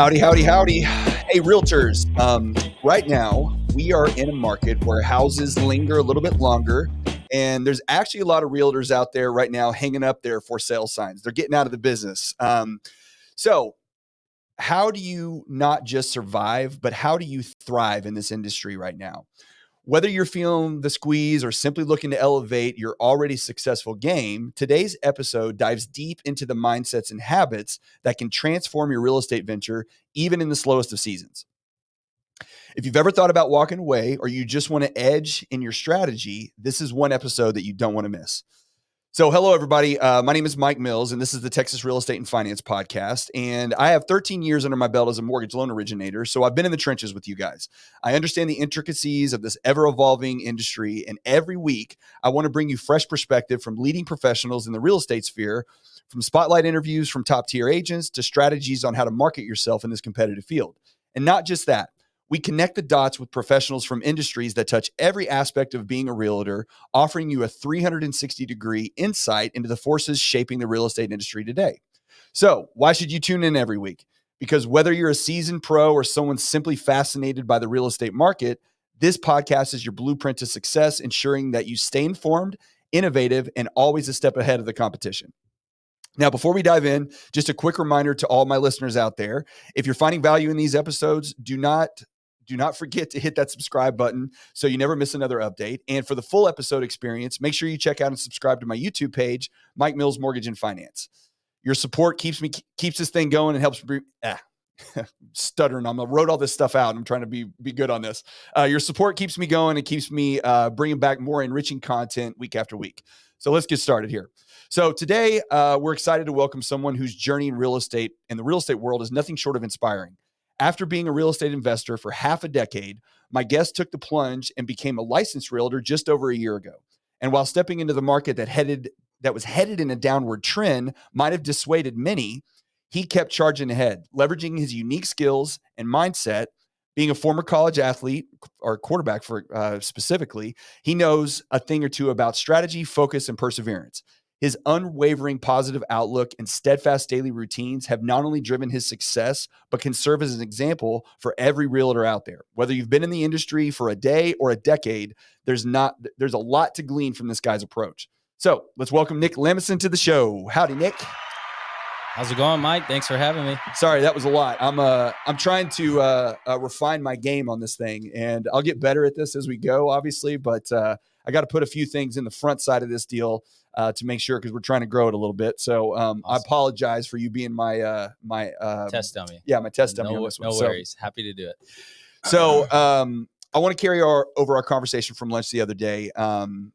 Howdy, howdy, howdy. Hey, realtors. Right now, we are in a market where houses linger a little bit longer. And there's actually a lot of realtors out there right now hanging up their for sale signs. They're getting out of the business. So, how do you not just survive, but how do you thrive in this industry right now? Whether you're feeling the squeeze or simply looking to elevate your already successful game, today's episode dives deep into the mindsets and habits that can transform your real estate venture, even in the slowest of seasons. If you've ever thought about walking away or you just want to edge in your strategy, this is one episode that you don't want to miss. So, hello, everybody. My name is Mike Mills, and this is the Texas Real Estate and Finance Podcast. And I have 13 years under my belt as a mortgage loan originator, so I've been in the trenches with you guys. I understand the intricacies of this ever-evolving industry, and every week, I want to bring you fresh perspective from leading professionals in the real estate sphere, from spotlight interviews from top-tier agents to strategies on how to market yourself in this competitive field. And not just that. We connect the dots with professionals from industries that touch every aspect of being a realtor, offering you a 360-degree insight into the forces shaping the real estate industry today. So, why should you tune in every week? Because whether you're a seasoned pro or someone simply fascinated by the real estate market, this podcast is your blueprint to success, ensuring that you stay informed, innovative, and always a step ahead of the competition. Now, before we dive in, just a quick reminder to all my listeners out there, if you're finding value in these episodes, do not forget to hit that subscribe button so you never miss another update. And for the full episode experience, make sure you check out and subscribe to my YouTube page, Mike Mills Mortgage and Finance. Your support keeps this thing going and helps stuttering. I wrote all this stuff out. I'm trying to be good on this. Your support keeps me going and keeps me bringing back more enriching content week after week. So let's get started here. So today we're excited to welcome someone whose journey in real estate and the real estate world is nothing short of inspiring. After being a real estate investor for half a decade, my guest took the plunge and became a licensed realtor just over a year ago. And while stepping into the market that was headed in a downward trend might have dissuaded many, he kept charging ahead, leveraging his unique skills and mindset. Being a former college athlete or quarterback for specifically, he knows a thing or two about strategy, focus, and perseverance. His unwavering positive outlook and steadfast daily routines have not only driven his success, but can serve as an example for every realtor out there. Whether you've been in the industry for a day or a decade, there's a lot to glean from this guy's approach. So let's welcome Nick Lamaison to the show. Howdy, Nick. How's it going, Mike? Thanks for having me. Sorry, that was a lot. I'm trying to refine my game on this thing, and I'll get better at this as we go, obviously. But I got to put a few things in the front side of this deal to make sure, because we're trying to grow it a little bit. So awesome. I apologize for you being my test dummy. Yeah, my test dummy on this one. No worries. Happy to do it. So I want to carry over our conversation from lunch the other day.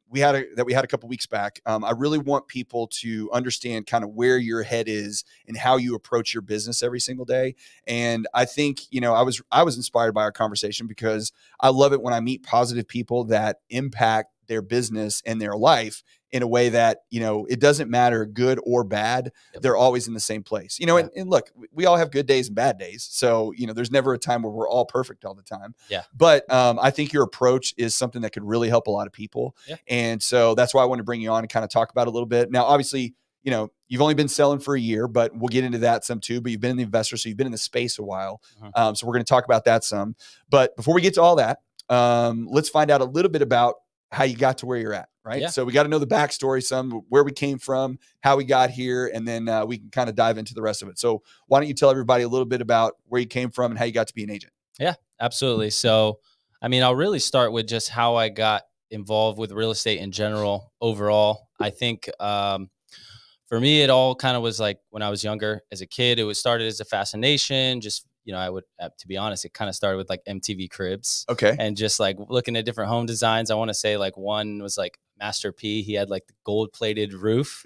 We had a couple weeks back. I really want people to understand kind of where your head is and how you approach your business every single day. And I think, I was inspired by our conversation because I love it when I meet positive people that impact their business and their life in a way that, it doesn't matter good or bad. Yep. They're always in the same place, and look, we all have good days and bad days. So, there's never a time where we're all perfect all the time. Yeah. But I think your approach is something that could really help a lot of people. Yeah. And so that's why I want to bring you on and kind of talk about it a little bit. Now, obviously, you've only been selling for a year, but we'll get into that some too. But you've been in the investor, so you've been in the space a while. Uh-huh. So we're going to talk about that some. But before we get to all that, let's find out a little bit about how you got to where you're at, right? Yeah. So we got to know the backstory, some where we came from, how we got here, and then we can kind of dive into the rest of it. So why don't you tell everybody a little bit about where you came from and how you got to be an agent? Yeah, absolutely. So, I'll really start with just how I got involved with real estate in general, overall. I think for me, it all kind of was like when I was younger as a kid, it started as a fascination, just to be honest, it kind of started with like MTV Cribs. Okay. And just like looking at different home designs. I want to say like one was like Master P. He had like the gold plated roof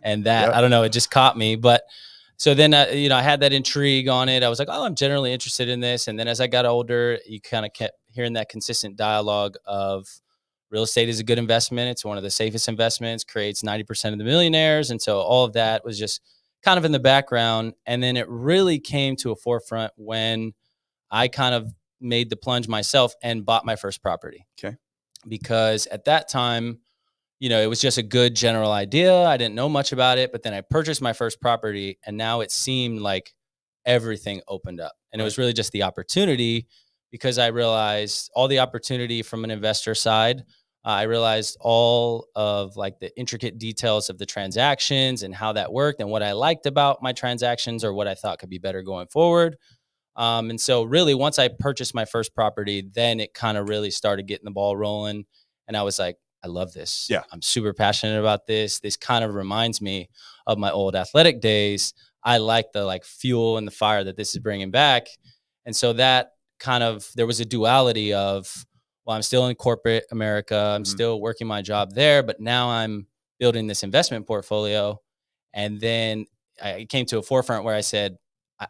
and that, yep. I don't know, it just caught me. But so then, I had that intrigue on it. I was like, oh, I'm generally interested in this. And then as I got older, you kind of kept hearing that consistent dialogue of real estate is a good investment. It's one of the safest investments, creates 90% of the millionaires. And so all of that was just kind of in the background. And then it really came to a forefront when I kind of made the plunge myself and bought my first property. Okay. Because at that time, it was just a good general idea. I didn't know much about it, but then I purchased my first property and now it seemed like everything opened up. And it Right. was really just the opportunity, because I realized all the opportunity from an investor side. I realized all of like the intricate details of the transactions and how that worked and what I liked about my transactions or what I thought could be better going forward. And so really once I purchased my first property, then it kind of really started getting the ball rolling. And I was like, I love this. Yeah. I'm super passionate about this. This kind of reminds me of my old athletic days. I like the like fuel and the fire that this is bringing back. And so that kind of, there was a duality of, well, I'm still in corporate America. I'm still working my job there, but now I'm building this investment portfolio. And then I came to a forefront where I said,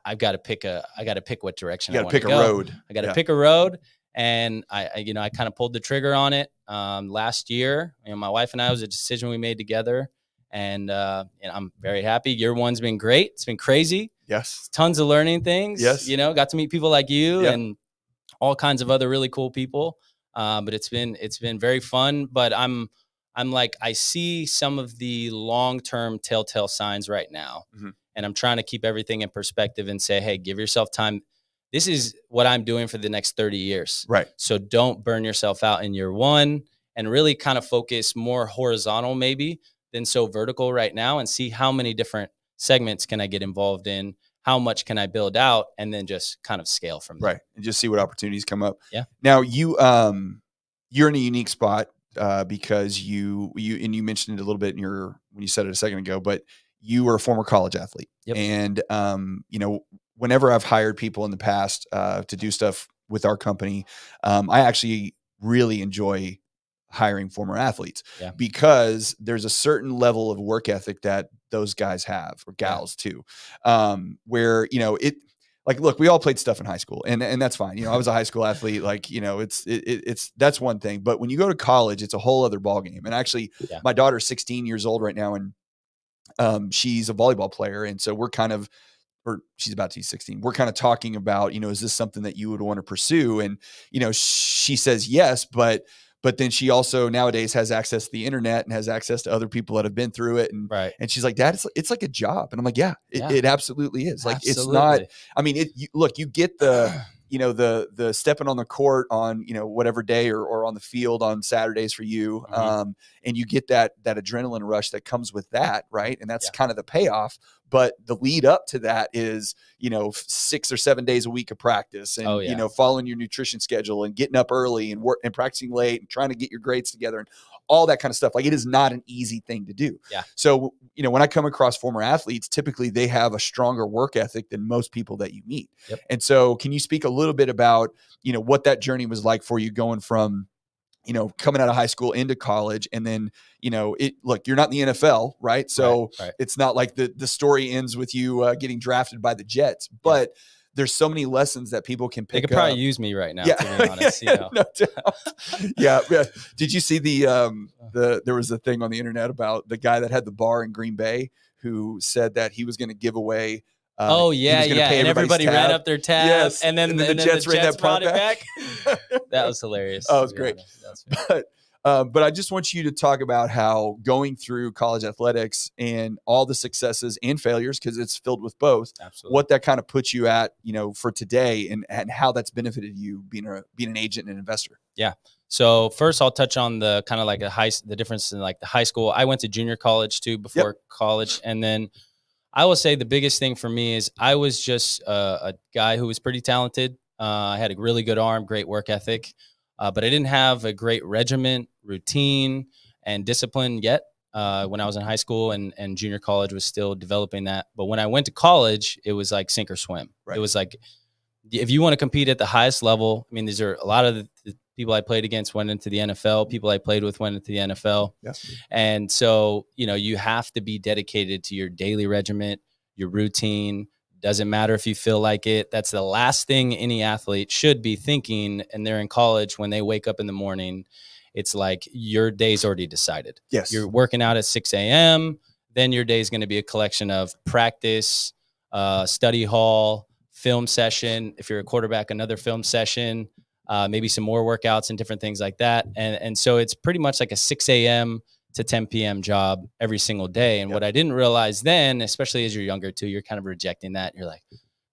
I got to pick what direction I want to go. You got to pick a road. I got to pick a road. And I kind of pulled the trigger on it last year. My wife and I, it was a decision we made together, and I'm very happy. Year one's been great. It's been crazy. Yes. Tons of learning things. Yes. Got to meet people like you and all kinds of other really cool people. But it's been very fun. But I'm like, I see some of the long-term telltale signs right now. And I'm trying to keep everything in perspective and say, hey, give yourself time. This is what I'm doing for the next 30 years. Right. So don't burn yourself out in year one, and really kind of focus more horizontal maybe than so vertical right now, and see how many different segments can I get involved in, how much can I build out, and then just kind of scale from there. Right. And just see what opportunities come up. Yeah. Now you're in a unique spot because you mentioned it a little bit when you said it a second ago, but you were a former college athlete. Yep. And, whenever I've hired people in the past to do stuff with our company, I actually really enjoy hiring former athletes because there's a certain level of work ethic that those guys have, or gals too, where, look, we all played stuff in high school, and that's fine. I was a high school athlete. It's that's one thing, but when you go to college, it's a whole other ballgame. And actually, my daughter's 16 years old right now, and she's a volleyball player. And so she's about to be 16. We're kind of talking about, is this something that you would want to pursue? And, she says yes, but then she also nowadays has access to the internet and has access to other people that have been through it. And, and she's like, Dad, it's like a job. And I'm like, it absolutely is. Like, it's not, you get the, the stepping on the court on, whatever day or on the field on Saturdays for you. And you get that adrenaline rush that comes with that. Right. And that's kind of the payoff. But the lead up to that is, 6 or 7 days a week of practice and, following your nutrition schedule and getting up early and work and practicing late and trying to get your grades together and all that kind of stuff. Like, it is not an easy thing to do. Yeah. So, when I come across former athletes, typically they have a stronger work ethic than most people that you meet. Yep. And so can you speak a little bit about, what that journey was like for you going from, coming out of high school into college, and then, look, you're not in the NFL, right? So it's not like the story ends with you getting drafted by the Jets, but there's so many lessons that people can pick up. They could probably use me right now, to be honest. No doubt. Yeah. Did you see there was a thing on the internet about the guy that had the bar in Green Bay who said that he was going to give away and everybody ran up their tab, and then the Jets ran that brought it back. That was hilarious. Oh, it was great. But I just want you to talk about how going through college athletics and all the successes and failures, because it's filled with both, what that kind of puts you at, for today, and how that's benefited you being an agent and an investor. Yeah. So first I'll touch on the kind of like the difference in like the high school. I went to junior college too before college. And then I will say the biggest thing for me is I was just a guy who was pretty talented. I had a really good arm, great work ethic, but I didn't have a great regiment, routine, and discipline yet when I was in high school, and junior college was still developing that. But when I went to college, it was like sink or swim. Right. It was like, if you want to compete at the highest level, these are a lot of the people I played against went into the NFL. People I played with went into the NFL. Yes. And so, you have to be dedicated to your daily regiment, your routine. Doesn't matter if you feel like it. That's the last thing any athlete should be thinking. And they're in college when they wake up in the morning. It's like your day's already decided. Yes. You're working out at 6 a.m. Then your day is going to be a collection of practice, study hall, film session. If you're a quarterback, another film session. Maybe some more workouts and different things like that. And so it's pretty much like a 6 a.m. to 10 p.m. job every single day. And what I didn't realize then, especially as you're younger too, you're kind of rejecting that. You're like,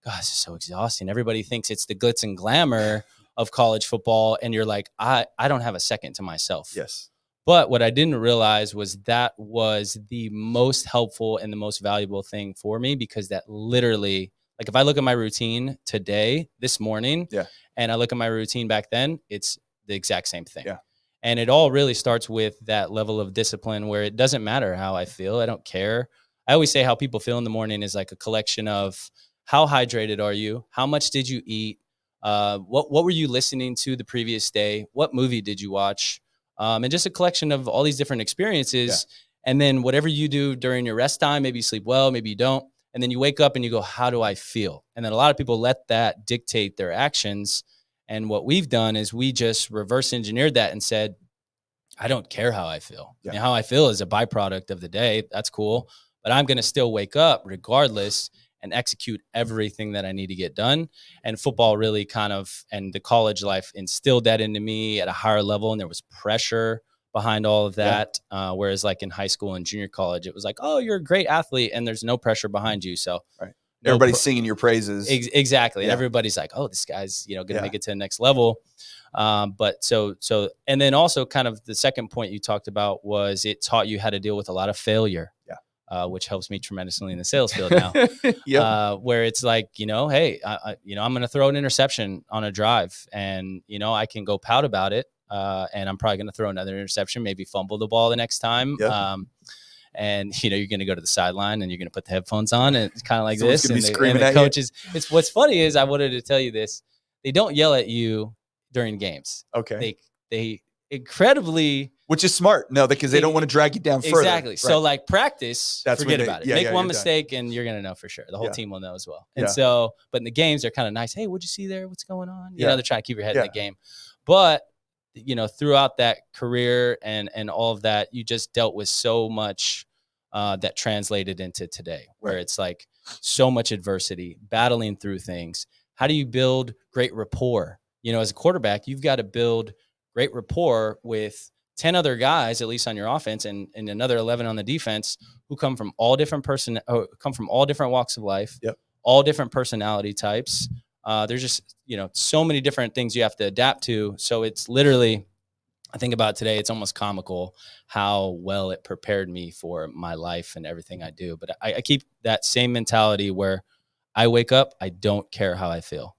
God, this is so exhausting. Everybody thinks it's the glitz and glamour of college football. And you're like, I don't have a second to myself. Yes. But what I didn't realize was that was the most helpful and the most valuable thing for me, because that literally, like if I look at my routine today, this morning, and I look at my routine back then, it's the exact same thing. Yeah. And it all really starts with that level of discipline where it doesn't matter how I feel. I don't care. I always say how people feel in the morning is like a collection of how hydrated are you? How much did you eat? What were you listening to the previous day? What movie did you watch? And just a collection of all these different experiences. Yeah. And then whatever you do during your rest time, maybe you sleep well, maybe you don't. And then you wake up and you go, how do I feel? And then a lot of people let that dictate their actions. And what we've done is we just reverse engineered that and said, I don't care how I feel. Yeah. And how I feel is a byproduct of the day. That's cool. But I'm going to still wake up regardless and execute everything that I need to get done. And football really kind of, and the college life instilled that into me at a higher level. And there was pressure behind all of that. Whereas like in high school and junior college, it was like, oh, you're a great athlete and there's no pressure behind you. So everybody's singing your praises. Exactly. And everybody's like, oh, this guy's, going to make it to the next level. But so, and then also kind of the second point you talked about was it taught you how to deal with a lot of failure. Which helps me tremendously in the sales field now. Where it's like, hey, I'm going to throw an interception on a drive, and I can go pout about it, and I'm probably going to throw another interception, maybe fumble the ball the next time. And you're going to go to the sideline and you're going to put the headphones on, and it's kind of like someone's this. And the coaches. It's what's funny is I wanted to tell you this. They don't yell at you during games. Okay. They incredibly. Which is smart. No, because they don't want to drag you down further. Exactly. Right. So like practice, forget about it. Make one mistake and you're going to know for sure. The whole team will know as well. And so, but in the games, they're kind of nice. Hey, what'd you see there? What's going on? They're trying to keep your head in the game. But, throughout that career and all of that, you just dealt with so much that translated into today, where it's like so much adversity, battling through things. How do you build great rapport? As a quarterback, you've got to build great rapport with 10 other guys, at least on your offense, and another 11 on the defense, who come from all different walks of life, all different personality types. There's just, so many different things you have to adapt to. So it's literally, I think about today, it's almost comical how well it prepared me for my life and everything I do. But I keep that same mentality where I wake up, I don't care how I feel.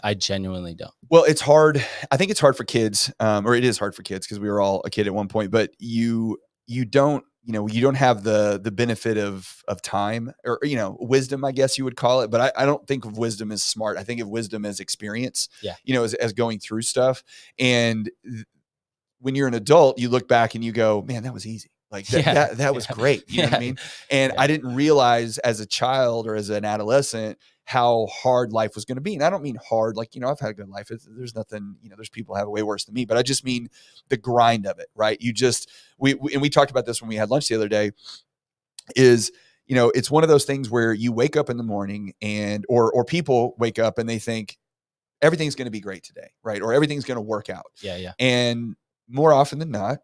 I genuinely don't. Well, it's hard. I think it's hard for kids, or it is hard for kids because we were all a kid at one point, but you don't have the benefit of time or, wisdom, I guess you would call it. But I don't think of wisdom as smart. I think of wisdom as experience, as going through stuff. And when you're an adult, you look back and you go, man, that was easy. Like that was great. You know what I mean? And I didn't realize as a child or as an adolescent how hard life was going to be. And I don't mean hard, like, I've had a good life. There's nothing, there's people who have it way worse than me, but I just mean the grind of it, right? We talked about this when we had lunch the other day is, it's one of those things where you wake up in the morning or people wake up and they think everything's going to be great today, right? Or everything's going to work out. Yeah. And more often than not,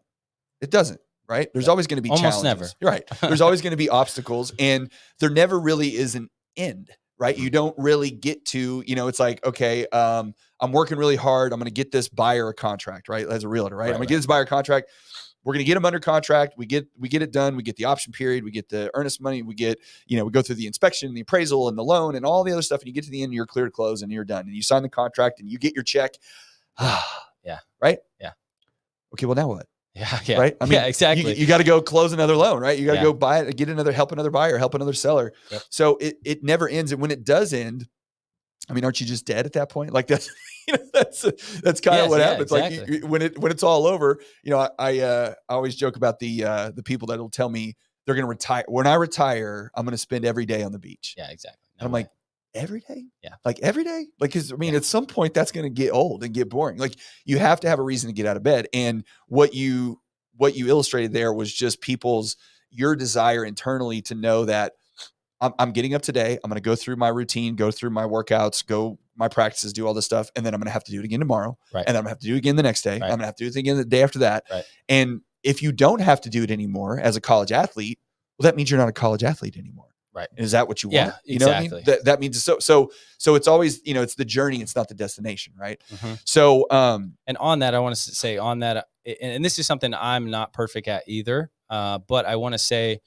it doesn't. Right. There's always going to be almost challenges. Never. Right. There's always going to be obstacles, and there never really is an end. Right. You don't really get to, it's like, okay, I'm working really hard. I'm going to get this buyer a contract, right? As a realtor, right? I'm going to get this buyer contract. We're going to get them under contract. We get it done. We get the option period. We get the earnest money. We get, we go through the inspection, the appraisal, and the loan, and all the other stuff. And you get to the end, and you're clear to close, and you're done. And you sign the contract, and you get your check. Yeah. Right. Yeah. Okay. Well, now what? Yeah. Right. I mean, exactly. You got to go close another loan, right? You got to go buy it, help another buyer, help another seller. Yep. So it never ends. And when it does end, I mean, aren't you just dead at that point? Like that's, that's kind of what happens. Exactly. Like when it's all over, I always joke about the people that'll tell me they're going to retire. When I retire, I'm going to spend every day on the beach. Yeah, exactly. And I'm like, every day? Yeah. Like every day? Like, cause I mean, at some point that's going to get old and get boring. Like you have to have a reason to get out of bed. And what you illustrated there was just your desire internally to know that I'm getting up today. I'm going to go through my routine, go through my workouts, go my practices, do all this stuff. And then I'm going to have to do it again tomorrow. Right. And then I'm going to have to do it again the next day. Right. I'm going to have to do it again the day after that. Right. And if you don't have to do it anymore as a college athlete, well, that means you're not a college athlete anymore. Right. And is that what you Yeah, want? You know what I mean? exactly. That means so it's always, it's the journey, it's not the destination, right? Mm-hmm. So and on that, I want to say on that, and this is something I'm not perfect at either. But I want to say,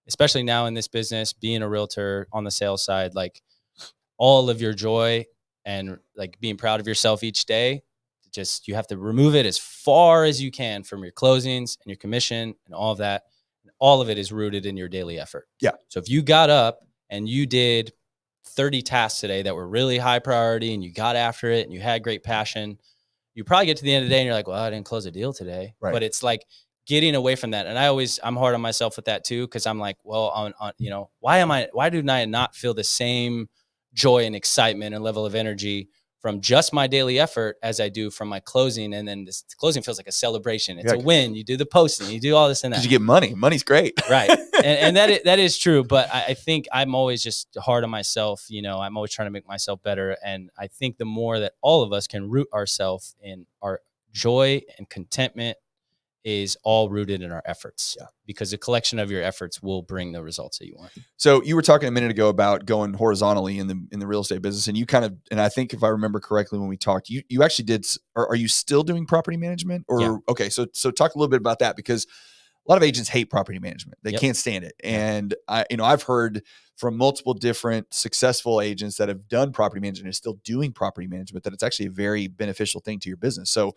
especially now in this business, being a realtor on the sales side, like all of your joy and like being proud of yourself each day, just you have to remove it as far as you can from your closings and your commission and all of that. All of it is rooted in your daily effort. Yeah. So if you got up and you did 30 tasks today that were really high priority and you got after it and you had great passion, you probably get to the end of the day and you're like, well, I didn't close a deal today. Right. But it's like getting away from that. And I'm hard on myself with that too. Cause I'm like, well, why do I not feel the same joy and excitement and level of energy from just my daily effort as I do from my closing? And then this closing feels like a celebration. It's a win. You do the posting, you do all this and that. Because you get money. Money's great. Right. And that is true. But I think I'm always just hard on myself. I'm always trying to make myself better. And I think the more that all of us can root ourselves in our joy and contentment is all rooted in our efforts. Yeah. Because the collection of your efforts will bring the results that you want. So you were talking a minute ago about going horizontally in the real estate business, and you and I think if I remember correctly when we talked, you actually did. Are you still doing property management? Or Yeah. Okay, so talk a little bit about that, because a lot of agents hate property management. They can't stand it. And I've heard from multiple different successful agents that have done property management and still doing property management that it's actually a very beneficial thing to your business. So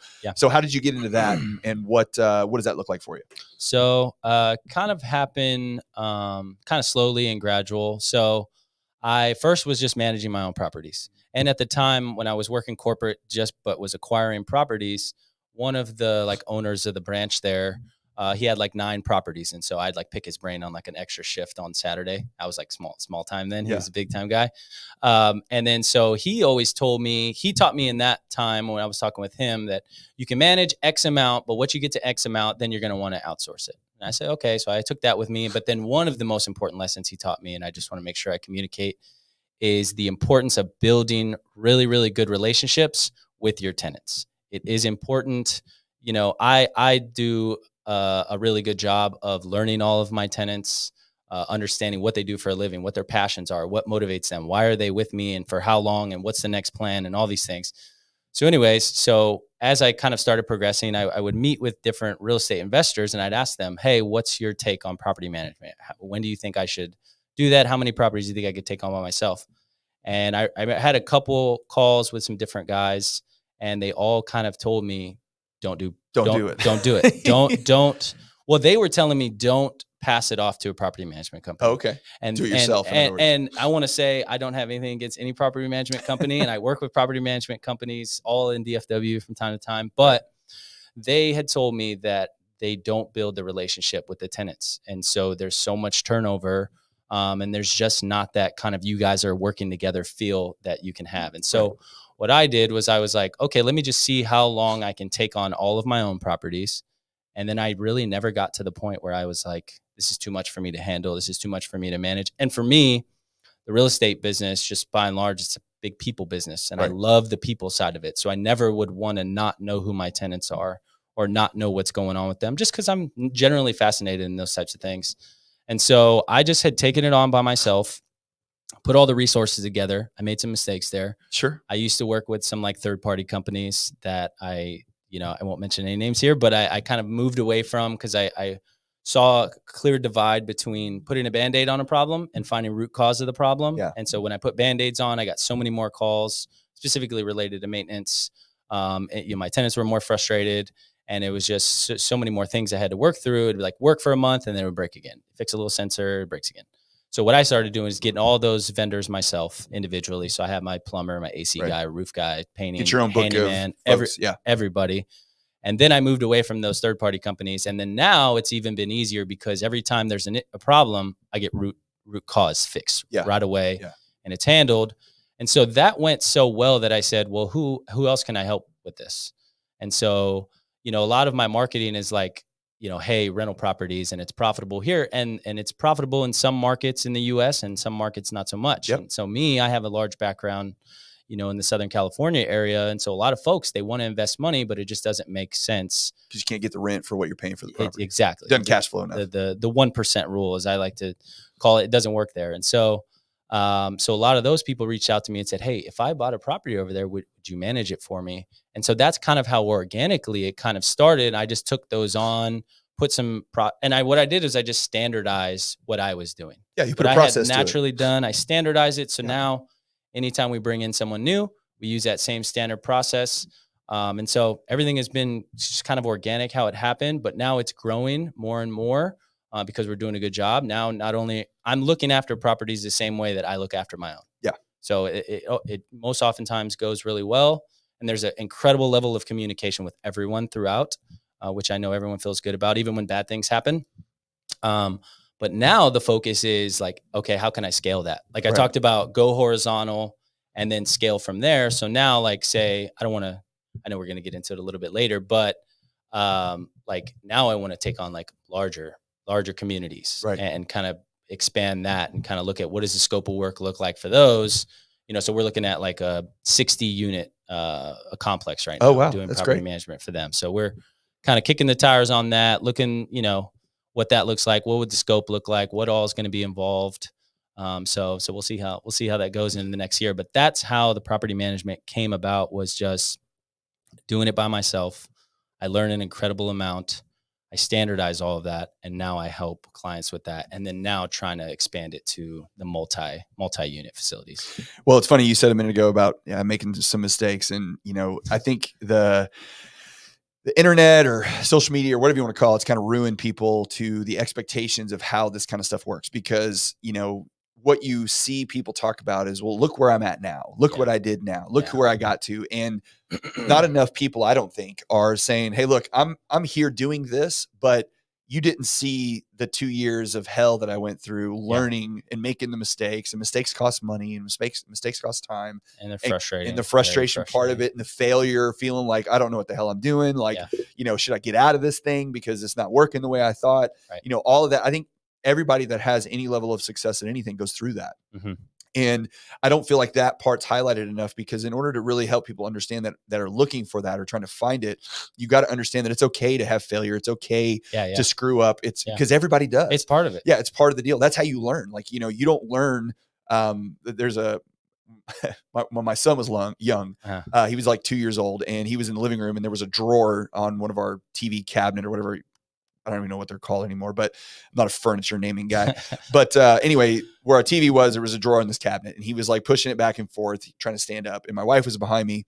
how did you get into that, and what does that look like for you? So kind of happened kind of slowly and gradual. So I first was just managing my own properties. And at the time when I was working corporate but was acquiring properties, one of the like owners of the branch there, he had like 9 properties. And so I'd like pick his brain on like an extra shift on Saturday. I was like small time then. He was a big time guy. And then so he always taught me in that time when I was talking with him that you can manage X amount, but once you get to X amount, then you're going to want to outsource it. And I said, okay. So I took that with me. But then one of the most important lessons he taught me, and I just want to make sure I communicate, is the importance of building really, really good relationships with your tenants. It is important. I do a really good job of learning all of my tenants, understanding what they do for a living, what their passions are, what motivates them, why are they with me, and for how long, and what's the next plan, and all these things. So anyways, as I kind of started progressing, I would meet with different real estate investors and I'd ask them, hey, what's your take on property management? When do you think I should do that? How many properties do you think I could take on by myself? And I had a couple calls with some different guys, and they all kind of told me, don't do it. Don't do it. don't. Well, they were telling me, don't pass it off to a property management company. Oh, okay. And do it yourself. And I want to say, I don't have anything against any property management company. And I work with property management companies all in DFW from time to time, but they had told me that they don't build the relationship with the tenants. And so there's so much turnover. And there's just not that kind of you guys are working together feel that you can have. And so what I did was I was like, okay, let me just see how long I can take on all of my own properties. And then I really never got to the point where I was like, this is too much for me to handle. This is too much for me to manage. And for me, the real estate business, just by and large, it's a big people business. And I love the people side of it. So I never would want to not know who my tenants are or not know what's going on with them, just because I'm generally fascinated in those types of things. And so I just had taken it on by myself, put all the resources together. I made some mistakes there. Sure. I used to work with some like third-party companies that I won't mention any names here, but I kind of moved away from because I saw a clear divide between putting a Band-Aid on a problem and finding root cause of the problem. Yeah. And so when I put Band-Aids on, I got so many more calls specifically related to maintenance. My tenants were more frustrated. And it was just so many more things I had to work through. It'd be like work for a month and then it would break again. Fix a little sensor, it breaks again. So what I started doing is getting all those vendors myself individually. So I have my plumber, my AC guy, roof guy, painting, get your own book handyman, of everybody. And then I moved away from those third-party companies. And then now it's even been easier because every time there's a problem, I get root cause fixed right away and it's handled. And so that went so well that I said, well, who else can I help with this? And so, a lot of my marketing is like, hey, rental properties, and it's profitable here. And it's profitable in some markets in the US and some markets not so much. Yep. And so I have a large background, in the Southern California area. And so a lot of folks, they want to invest money, but it just doesn't make sense. Because you can't get the rent for what you're paying for the property. Exactly. Doesn't cash flow enough. The 1% rule, as I like to call it, doesn't work there. And so, so a lot of those people reached out to me and said, hey, if I bought a property over there, would you manage it for me? And so that's kind of how organically it kind of started. I just took those on, put some what I did is I just standardized what I was doing. Yeah, you put a process to it. Naturally done. I standardized it. So now anytime we bring in someone new, we use that same standard process. And so everything has been just kind of organic how it happened, but now it's growing more and more because we're doing a good job. Now, not only I'm looking after properties the same way that I look after my own. Yeah. So it most oftentimes goes really well. And there's an incredible level of communication with everyone throughout, which I know everyone feels good about, even when bad things happen. But now the focus is like, okay, how can I scale that? Like I talked about, go horizontal and then scale from there. So now, like, say, I know we're going to get into it a little bit later, but like now I want to take on like larger communities and kind of expand that and kind of look at what does the scope of work look like for those, so we're looking at like a 60 unit, a complex right now. Oh, wow. Doing That's property great. management for them. So we're kind of kicking the tires on that, looking, what that looks like. What would the scope look like? What all is going to be involved? So we'll see how that goes in the next year. But that's how the property management came about, was just doing it by myself. I learned an incredible amount. I standardize all of that, and now I help clients with that. And then now trying to expand it to the multi-unit facilities. Well, it's funny you said a minute ago about making some mistakes, and I think the internet or social media or whatever you want to call it's kind of ruined people to the expectations of how this kind of stuff works, because what you see people talk about is, well, look where I'm at now, look what I did now, look where I got to. And not enough people, I don't think, are saying, hey, look, I'm here doing this, but you didn't see the 2 years of hell that I went through learning and making the mistakes, and mistakes cost money, and mistakes cost time, and they're frustrating, and the frustration part of it, and the failure, feeling like I don't know what the hell I'm doing. Like, should I get out of this thing because it's not working the way I thought? Right. All of that. I think everybody that has any level of success in anything goes through that. Mm-hmm. And I don't feel like that part's highlighted enough, because in order to really help people understand that are looking for that or trying to find it, you got to understand that it's okay to have failure. It's okay to screw up. It's because everybody does. It's part of it. Yeah. It's part of the deal. That's how you learn. Like, you don't learn. There's when my son was young, he was like 2 years old, and he was in the living room, and there was a drawer on one of our TV cabinet or whatever. I don't even know what they're called anymore, but I'm not a furniture naming guy. But anyway, where our TV was, there was a drawer in this cabinet, and he was like pushing it back and forth, trying to stand up. And my wife was behind me,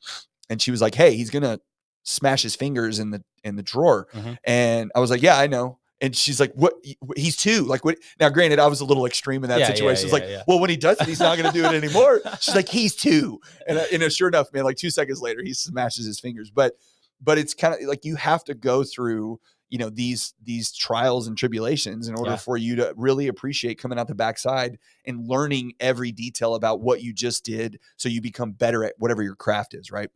and she was like, hey, he's going to smash his fingers in the drawer. Mm-hmm. And I was like, yeah, I know. And she's like, what? He's 2. Like, what? Now, granted, I was a little extreme in that situation. It's like, well, when he does it, he's not going to do it anymore. She's like, he's 2. And sure enough, man, like 2 seconds later, he smashes his fingers. But it's kind of like, you have to go through these trials and tribulations in order for you to really appreciate coming out the backside and learning every detail about what you just did, so you become better at whatever your craft is, right?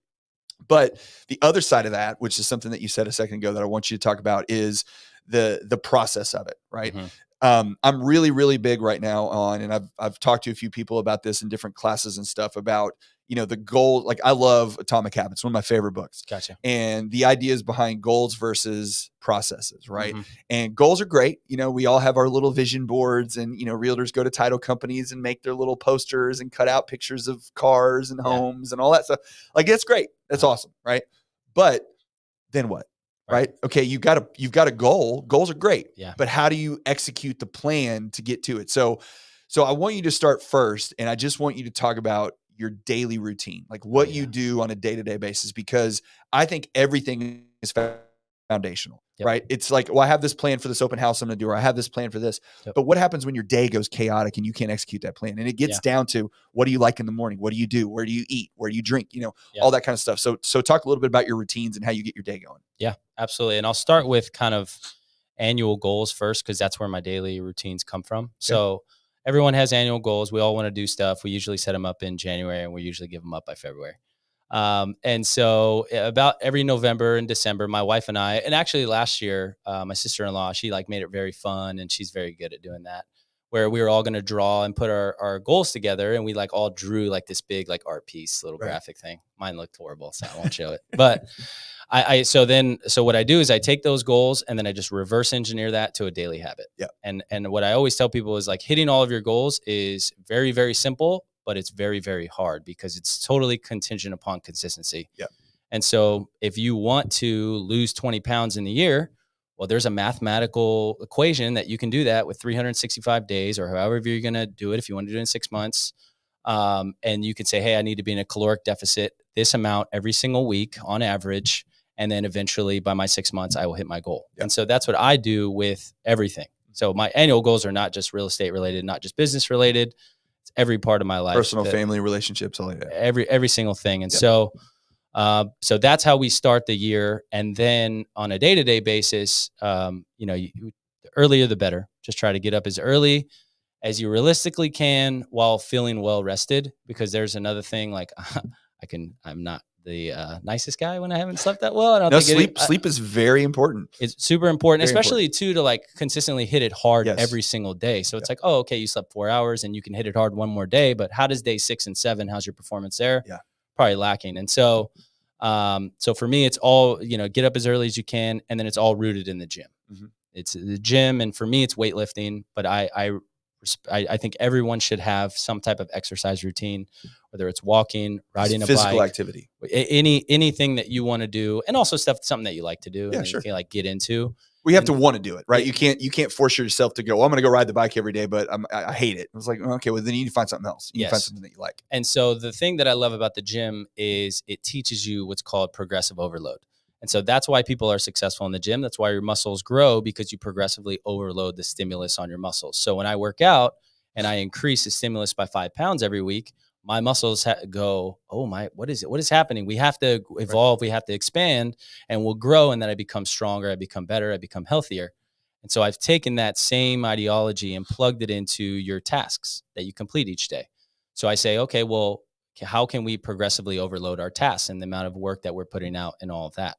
But the other side of that, which is something that you said a second ago that I want you to talk about, is the process of it, right? Mm-hmm. I'm really, really big right now on, and I've talked to a few people about this in different classes and stuff, about the goal. Like, I love Atomic Habits, one of my favorite books. Gotcha. And the ideas behind goals versus processes, right? Mm-hmm. And goals are great. We all have our little vision boards, and, realtors go to title companies and make their little posters and cut out pictures of cars and homes and all that stuff. Like, that's great. That's awesome. Right. But then what? Right. Okay. You've got a goal. Goals are great. Yeah. But how do you execute the plan to get to it? So I want you to start first, and I just want you to talk about your daily routine, like what you do on a day-to-day basis, because I think everything is foundational, right? It's like, well, I have this plan for this open house I'm going to do, or I have this plan for this, but what happens when your day goes chaotic and you can't execute that plan? And it gets down to, what do you like in the morning? What do you do? Where do you eat? Where do you drink? All that kind of stuff. So talk a little bit about your routines and how you get your day going. Yeah, absolutely. And I'll start with kind of annual goals first, because that's where my daily routines come from. Okay. So everyone has annual goals. We all want to do stuff. We usually set them up in January, and we usually give them up by February. And so about every November and December, my wife and I, and actually last year, my sister-in-law, she like made it very fun, and she's very good at doing that. where we were all going to draw and put our goals together. And we like all drew like this big, like art piece, little graphic thing. Mine looked horrible, so I won't show it. But so what I do is I take those goals and then I just reverse engineer that to a daily habit. Yeah. And what I always tell people is like hitting all of your goals is very, very simple, but it's very, very hard because it's totally contingent upon consistency. Yeah. And so if you want to lose 20 pounds in a year, well, there's a mathematical equation that you can do that with 365 days or however you're going to do it. If you want to do it in 6 months, and you can say, hey, I need to be in a caloric deficit this amount every single week on average. And then eventually by my 6 months, I will hit my goal. Yeah. And so that's what I do with everything. So my annual goals are not just real estate related, not just business related. It's every part of my life. Personal, family, relationships, all that. Every single thing. And so that's how we start the year. And then on a day-to-day basis, the earlier the better. Just try to get up as early as you realistically can while feeling well rested, because there's another thing, like I'm not the nicest guy when I haven't slept that well. I don't think sleep is very important. It's super important, especially too, to like consistently hit it hard every single day. So it's like, oh, okay, you slept 4 hours and you can hit it hard one more day, but how does day 6 and 7, how's your performance there? Yeah. Probably lacking. And so for me, it's all, get up as early as you can. And then it's all rooted in the gym. Mm-hmm. It's the gym. And for me, it's weightlifting, but I think everyone should have some type of exercise routine, whether it's walking, riding a bike, physical activity, anything that you want to do. And also something that you like to do. Yeah, and sure. You can like get into. We have to want to do it, right? You can't force yourself to go, well, I'm going to go ride the bike every day, but I hate it. I was like, okay, well then you need to find something else. You need to find something that you like. And so the thing that I love about the gym is it teaches you what's called progressive overload. And so that's why people are successful in the gym. That's why your muscles grow, because you progressively overload the stimulus on your muscles. So when I work out and I increase the stimulus by 5 pounds every week, my muscles go, oh my, what is it? What is happening? We have to evolve. We have to expand, and we'll grow. And then I become stronger. I become better. I become healthier. And so I've taken that same ideology and plugged it into your tasks that you complete each day. So I say, okay, well, how can we progressively overload our tasks and the amount of work that we're putting out and all of that?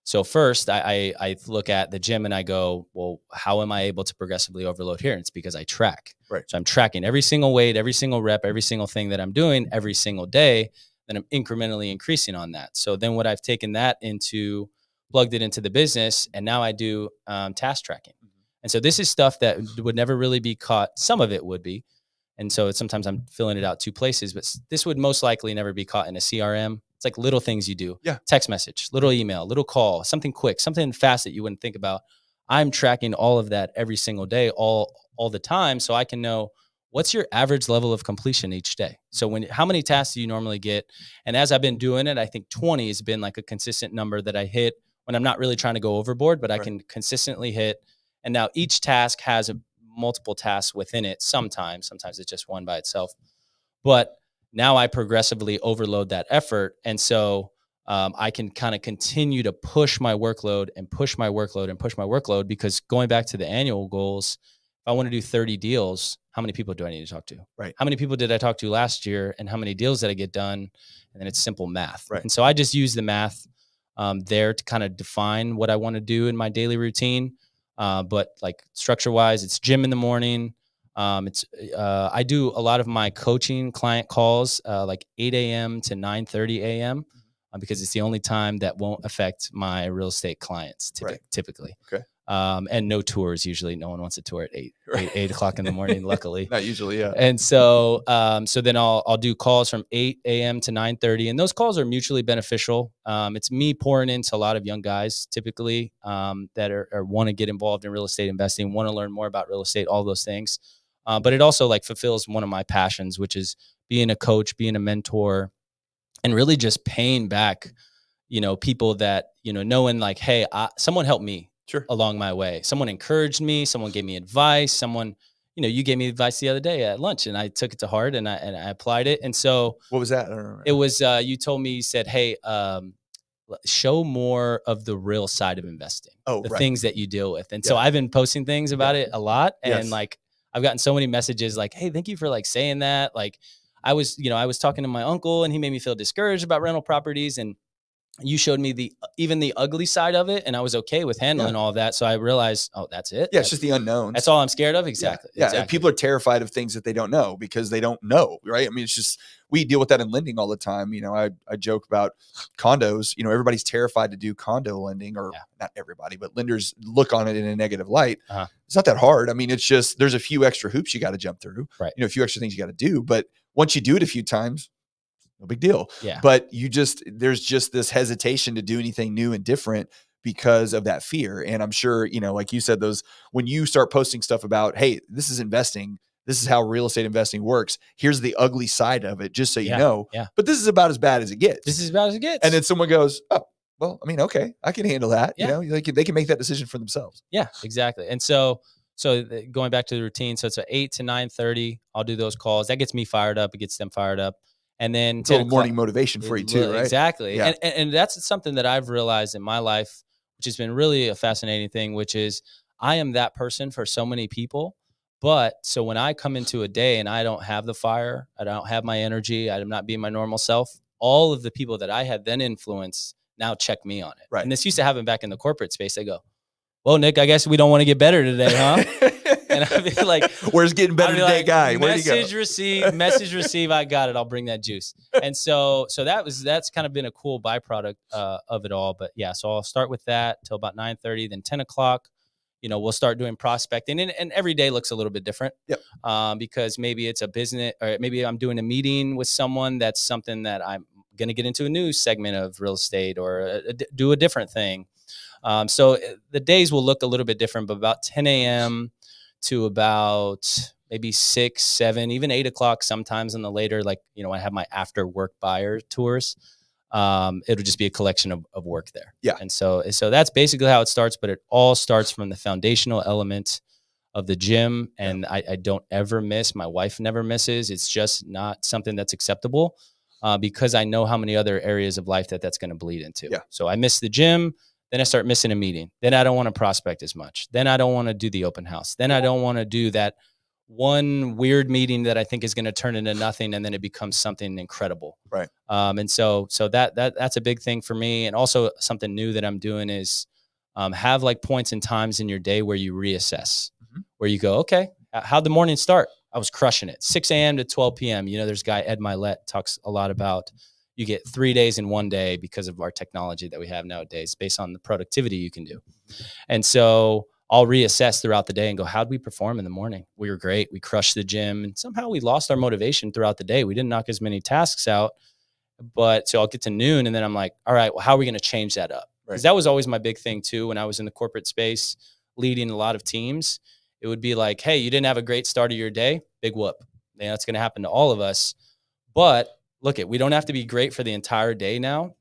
So first, I look at the gym and I go, well, how am I able to progressively overload here? And it's because I track. Right. So I'm tracking every single weight, every single rep, every single thing that I'm doing every single day. Then I'm incrementally increasing on that. So then what I've taken that into, plugged it into the business, and now I do task tracking. Mm-hmm. And so this is stuff that would never really be caught. Some of it would be. And so sometimes I'm filling it out 2 places, but this would most likely never be caught in a CRM. It's like little things you do. Yeah. Text message, little email, little call, something quick, something fast that you wouldn't think about. I'm tracking all of that every single day, all the time. So I can know what's your average level of completion each day. So how many tasks do you normally get? And as I've been doing it, I think 20 has been like a consistent number that I hit when I'm not really trying to go overboard, but I can consistently hit. And now each task has multiple tasks within it. Sometimes it's just one by itself, but now I progressively overload that effort. And so I can kind of continue to push my workload and push my workload and push my workload, because going back to the annual goals, if I want to do 30 deals, how many people do I need to talk to? Right. How many people did I talk to last year, and how many deals did I get done? And then it's simple math. Right. And so I just use the math there to kind of define what I want to do in my daily routine. But like structure wise, it's gym in the morning. I do a lot of my coaching client calls like 8 a.m. to 9:30 a.m. Because it's the only time that won't affect my real estate clients typically. Okay. And no tours usually. No one wants a tour at 8 o'clock in the morning, luckily. Not usually, yeah. And so then I'll do calls from 8 a.m. to 9:30, and those calls are mutually beneficial. It's me pouring into a lot of young guys typically that are want to get involved in real estate investing, want to learn more about real estate, all those things. But it also like fulfills one of my passions, which is being a coach, being a mentor, and really just paying back, people that, knowing like, hey, someone helped me along my way. Someone encouraged me. Someone gave me advice. Someone, you gave me advice the other day at lunch, and I took it to heart and I applied it. And so what was that? I don't remember. It was, you told me, you said, hey, show more of the real side of investing, things that you deal with. And so I've been posting things about it a lot. And like, I've gotten so many messages like, hey, thank you for like saying that. Like I was talking to my uncle, and he made me feel discouraged about rental properties. And you showed me even the ugly side of it, and I was okay with handling all of that. So I realized, oh, that's it. Yeah, it's just the unknowns. That's all I'm scared of. Exactly. Yeah. Exactly. And people are terrified of things that they don't know because they don't know, right? I mean, it's just, we deal with that in lending all the time. You know, I joke about condos. You know, everybody's terrified to do condo lending, or not everybody, but lenders look on it in a negative light. It's not that hard. I mean, it's just, there's a few extra hoops you got to jump through, right? You know, a few extra things you got to do. But once you do it a few times, no big deal. Yeah. But there's just this hesitation to do anything new and different because of that fear. And I'm sure, you know, like you said, when you start posting stuff about, hey, this is investing, this is how real estate investing works, here's the ugly side of it, just so you know. But this is about as bad as it gets. This is about as it gets. And then someone goes, oh, well, I mean, okay, I can handle that. You know, they can make that decision for themselves. Yeah, exactly. And so going back to the routine, so it's at 8 to 9:30. I'll do those calls. That gets me fired up. It gets them fired up. And then it's a little morning motivation for you too, right? Exactly. Yeah. And that's something that I've realized in my life, which has been really a fascinating thing, which is I am that person for so many people. But so when I come into a day and I don't have the fire, I don't have my energy, I'm not being my normal self, all of the people that I had then influenced now check me on it. Right. And this used to happen back in the corporate space. They go, well, Nick, I guess we don't want to get better today, huh? And I'd be like, where's getting better today, like, guy? Where'd message receive. I got it. I'll bring that juice. And so that's kind of been a cool byproduct of it all. But yeah, so I'll start with that till about 9:30, then 10 o'clock. You know, we'll start doing prospecting, and every day looks a little bit different. Yep. Because maybe it's a business, or maybe I'm doing a meeting with someone that's something that I'm going to get into a new segment of real estate, or do a different thing. So the days will look a little bit different, but about 10 a.m. to about maybe 6, 7, even 8 o'clock sometimes in the later, like, you know, I have my after work buyer tours. It'll just be a collection of work there. Yeah. And so that's basically how it starts, but it all starts from the foundational element of the gym. And I don't ever miss. My wife never misses. It's just not something that's acceptable because I know how many other areas of life that's going to bleed into. Yeah. So I miss the gym. Then I start missing a meeting. Then I don't want to prospect as much. Then I don't want to do the open house. Then I don't want to do that one weird meeting that I think is going to turn into nothing, and then it becomes something incredible. Right. And so that's a big thing for me. And also something new that I'm doing is have like points and times in your day where you reassess, where you go, okay, how'd the morning start? I was crushing it. 6 a.m. to 12 p.m. You know, there's a guy, Ed Milet, talks a lot about you get 3 days in one day because of our technology that we have nowadays based on the productivity you can do. And so I'll reassess throughout the day and go, how'd we perform in the morning? We were great. We crushed the gym, and somehow we lost our motivation throughout the day. We didn't knock as many tasks out, but so I'll get to noon and then I'm like, all right, well, how are we going to change that up? Because that was always my big thing too. When I was in the corporate space, leading a lot of teams, it would be like, hey, you didn't have a great start of your day. Big whoop. You know, that's going to happen to all of us. But look, we don't have to be great for the entire day now.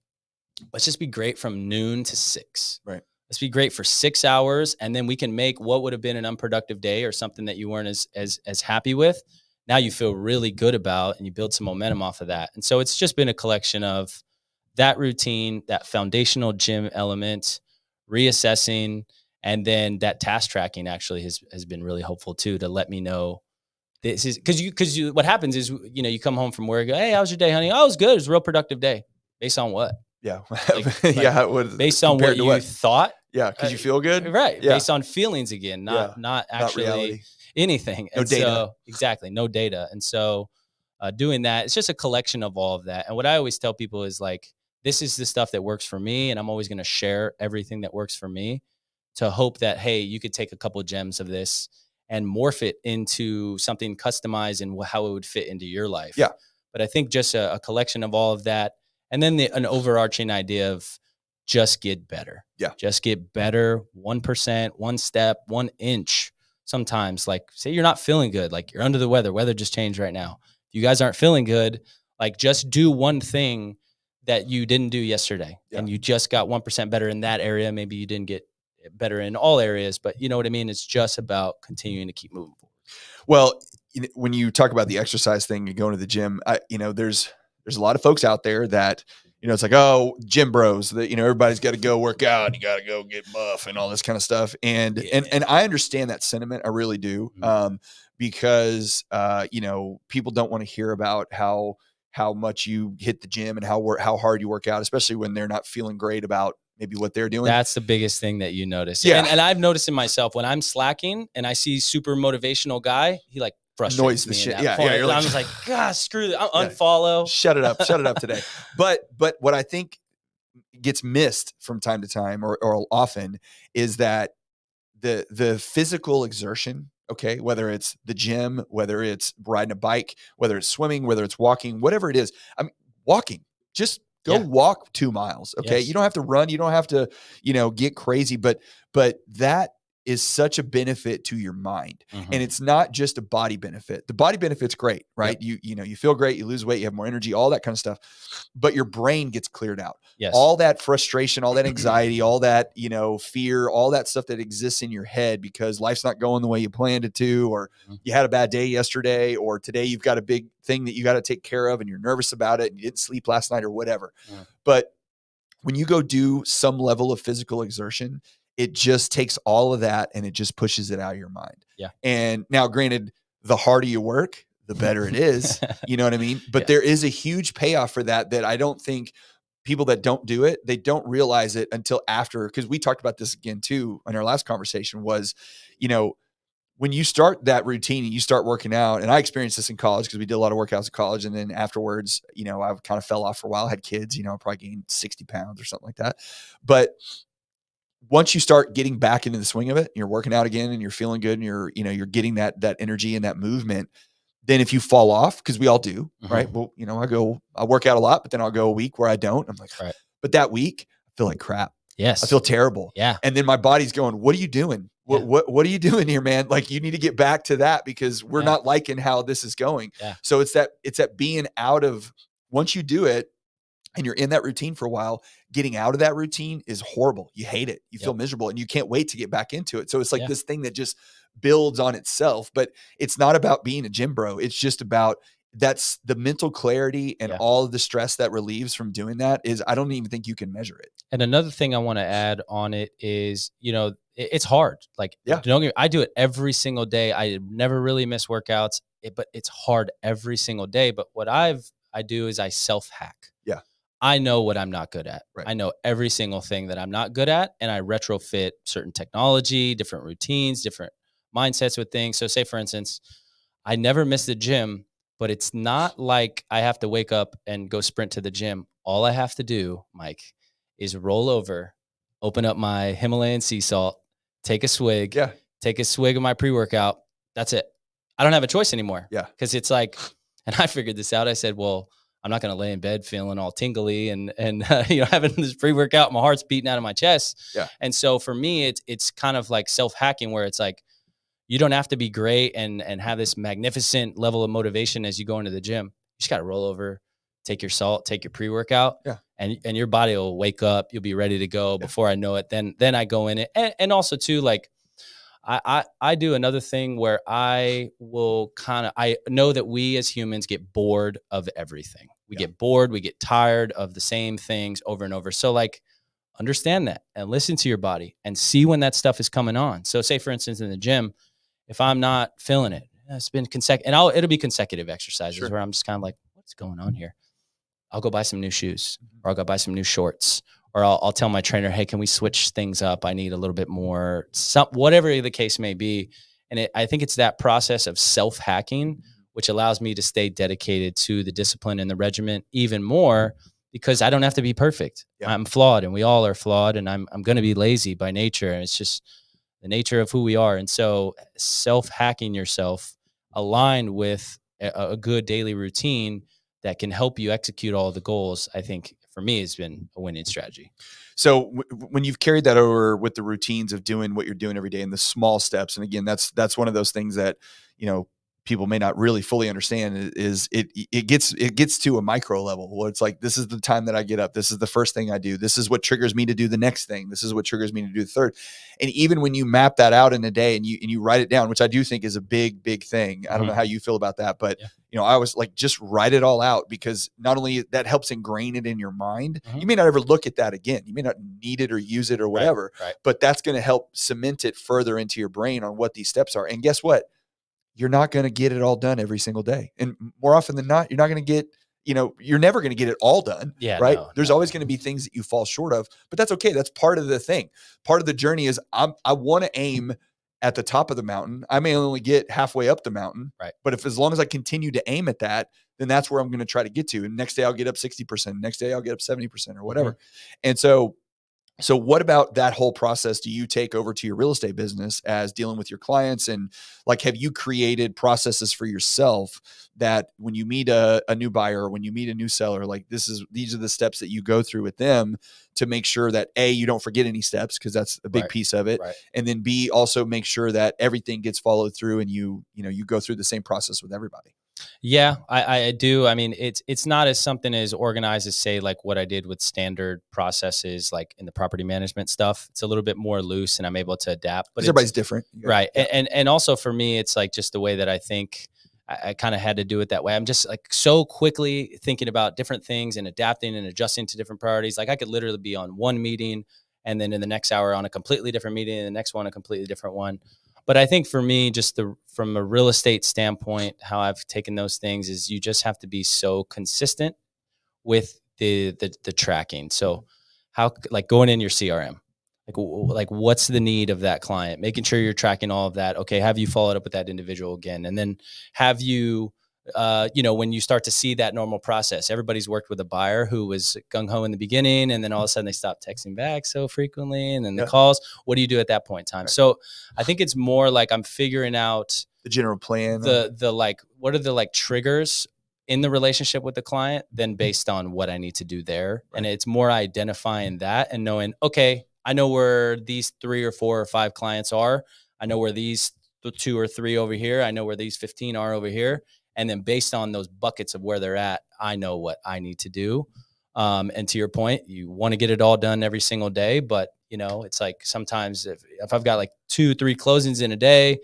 Let's just be great from noon to 6. Right. Let's be great for 6 hours. And then we can make what would have been an unproductive day or something that you weren't as happy with. Now you feel really good about, and you build some momentum off of that. And so it's just been a collection of that routine, that foundational gym element, reassessing, and then that task tracking actually has been really helpful too, to let me know this is because you what happens is, you know, you come home from work, go, hey, how was your day, honey? Oh, it was good. It was a real productive day. Based on what? Yeah. It was based on what you thought. Yeah. Because you feel good. Right. Yeah. Based on feelings again, not actually reality. Anything. No data. So, exactly. No data. And so doing that, it's just a collection of all of that. And what I always tell people is like, this is the stuff that works for me. And I'm always going to share everything that works for me to hope that, hey, you could take a couple of gems of this and morph it into something customized and how it would fit into your life. Yeah. But I think just a collection of all of that. And then an overarching idea of just get better. Yeah. Just get better. 1%, 1 step, 1 inch. Sometimes, like, say you're not feeling good, like you're under the weather just changed right now. If you guys aren't feeling good, like just do one thing that you didn't do yesterday. Yeah. And you just got 1% better in that area. Maybe you didn't get better in all areas, but you know what I mean? It's just about continuing to keep moving forward. Well, when you talk about the exercise thing and going to the gym, there's a lot of folks out there that, you know, it's like, oh, gym bros, that, you know, everybody's got to go work out and you got to go get buff and all this kind of stuff. And, and I understand that sentiment. I really do. Because, you know, people don't want to hear about how how much you hit the gym and how hard you work out, especially when they're not feeling great about maybe what they're doing. That's the biggest thing that you notice. Yeah. And I've noticed in myself when I'm slacking and I see super motivational guy, he like frustrates me. Shit. In that Yeah. Yeah. I'm Like, just like, God, screw that. Unfollow. Shut it up. Shut it up today. But what I think gets missed from time to time or often is that the physical exertion, okay, whether it's the gym, whether it's riding a bike, whether it's swimming, whether it's walking, whatever it is. I mean, walking, just go walk 2 miles. Okay. Yes. You don't have to run. You don't have to, get crazy, but that is such a benefit to your mind. And it's not just a body benefit. The body benefit's great, right? Yep. You feel great, you lose weight, you have more energy, all that kind of stuff, but your brain gets cleared out. Yes. All that frustration, all that anxiety, all that, fear, all that stuff that exists in your head because life's not going the way you planned it to, or you had a bad day yesterday, or today you've got a big thing that you got to take care of and you're nervous about it and you didn't sleep last night or whatever. But when you go do some level of physical exertion, it just takes all of that and it just pushes it out of your mind. Yeah. And now, granted, the harder you work, the better it is. You know what I mean? But there is a huge payoff for that I don't think people that don't do it, they don't realize it until after. Because we talked about this again too in our last conversation was, when you start that routine and you start working out, and I experienced this in college because we did a lot of workouts in college. And then afterwards, I kind of fell off for a while, had kids, I probably gained 60 pounds or something like that. But once you start getting back into the swing of it, you're working out again and you're feeling good and you're getting that energy and that movement. Then if you fall off, because we all do, right? Well, I work out a lot, but then I'll go a week where I don't. I'm like, but that week I feel like crap. Yes. I feel terrible. Yeah. And then my body's going, what are you doing? What are you doing here, man? Like, you need to get back to that because we're not liking how this is going. Yeah. So it's that being out of, once you do it and you're in that routine for a while, getting out of that routine is horrible. You hate it. You feel miserable and you can't wait to get back into it. So it's like this thing that just builds on itself, but it's not about being a gym bro. It's just about, that's the mental clarity and all of the stress that relieves from doing that is, I don't even think you can measure it. And another thing I want to add on it is, it's hard. Like, I do it every single day. I never really miss workouts, but it's hard every single day. But what I do is I self-hack. Yeah. I know what I'm not good at. Right. I know every single thing that I'm not good at. And I retrofit certain technology, different routines, different mindsets with things. So say, for instance, I never miss the gym, but it's not like I have to wake up and go sprint to the gym. All I have to do, Mike, is roll over, open up my Himalayan sea salt, take a swig of my pre-workout. That's it. I don't have a choice anymore. Yeah. Because it's like, and I figured this out. I said, well, I'm not going to lay in bed feeling all tingly and having this pre-workout, my heart's beating out of my chest. Yeah. And so for me, it's kind of like self-hacking where it's like, you don't have to be great and have this magnificent level of motivation as you go into the gym. You just got to roll over, take your salt, take your pre-workout, and your body will wake up. You'll be ready to go before I know it. Then I go in it. And also too, like I do another thing where I know that we as humans get bored of everything. We get bored. We get tired of the same things over and over. So like, understand that and listen to your body and see when that stuff is coming on. So say, for instance, in the gym, if I'm not feeling it, it's been consecutive, and it'll be consecutive exercises where I'm just kind of like, what's going on here? I'll go buy some new shoes, or I'll go buy some new shorts, or I'll tell my trainer, hey, can we switch things up? I need a little bit more, whatever the case may be. And I think it's that process of self-hacking, which allows me to stay dedicated to the discipline and the regimen even more, because I don't have to be perfect. Yeah. I'm flawed, and we all are flawed, and I'm going to be lazy by nature. And it's just the nature of who we are. And so self-hacking yourself aligned with a good daily routine that can help you execute all the goals, I think for me has been a winning strategy. So when you've carried that over with the routines of doing what you're doing every day and the small steps, and again, that's one of those things that, people may not really fully understand is it gets to a micro level where it's like, this is the time that I get up. This is the first thing I do. This is what triggers me to do the next thing. This is what triggers me to do the third. And even when you map that out in a day and you write it down, which I do think is a big, big thing. I don't know how you feel about that, but I was like, just write it all out, because not only that helps ingrain it in your mind, you may not ever look at that again. You may not need it or use it or whatever, but that's going to help cement it further into your brain on what these steps are. And guess what? You're not going to get it all done every single day. And more often than not, you're not going to get you're never going to get it all done. Yeah, right. no, There's always going to be things that you fall short of, but that's okay. That's part of the thing. Part of the journey is I want to aim at the top of the mountain. I may only get halfway up the mountain, right? But as long as I continue to aim at that, then that's where I'm going to try to get to. And next day I'll get up 60%. Next day I'll get up 70% or whatever. And so what about that whole process do you take over to your real estate business as dealing with your clients? And like, have you created processes for yourself that when you meet a new buyer, or when you meet a new seller, like these are the steps that you go through with them to make sure that A, you don't forget any steps, because that's a big piece of it. Right. And then B, also make sure that everything gets followed through and you go through the same process with everybody. Yeah, I do. I mean, it's not as something as organized as, say, like what I did with standard processes, like in the property management stuff. It's a little bit more loose, and I'm able to adapt. But everybody's different, right? Yeah. And also for me, it's like just the way that I think. I kind of had to do it that way. I'm just like so quickly thinking about different things and adapting and adjusting to different priorities. Like I could literally be on one meeting, and then in the next hour on a completely different meeting, and the next one a completely different one. But I think for me, just from a real estate standpoint, how I've taken those things is you just have to be so consistent with the tracking. So how, like going in your CRM, like what's the need of that client, making sure you're tracking all of that. Okay. Have you followed up with that individual again? And then have you, when you start to see that normal process, everybody's worked with a buyer who was gung ho in the beginning, and then all of a sudden they stop texting back so frequently, and then the calls. What do you do at that point in time? Right. So I think it's more like I'm figuring out the general plan, the like, what are the like triggers in the relationship with the client, then based on what I need to do there. Right. And it's more identifying that and knowing, okay, I know where these 3 or 4 or 5 clients are. I know where these 2 or 3 over here. I know where these 15 are over here. And then based on those buckets of where they're at, I know what I need to do. And to your point, you want to get it all done every single day. But, it's like sometimes if I've got like 2, 3 closings in a day,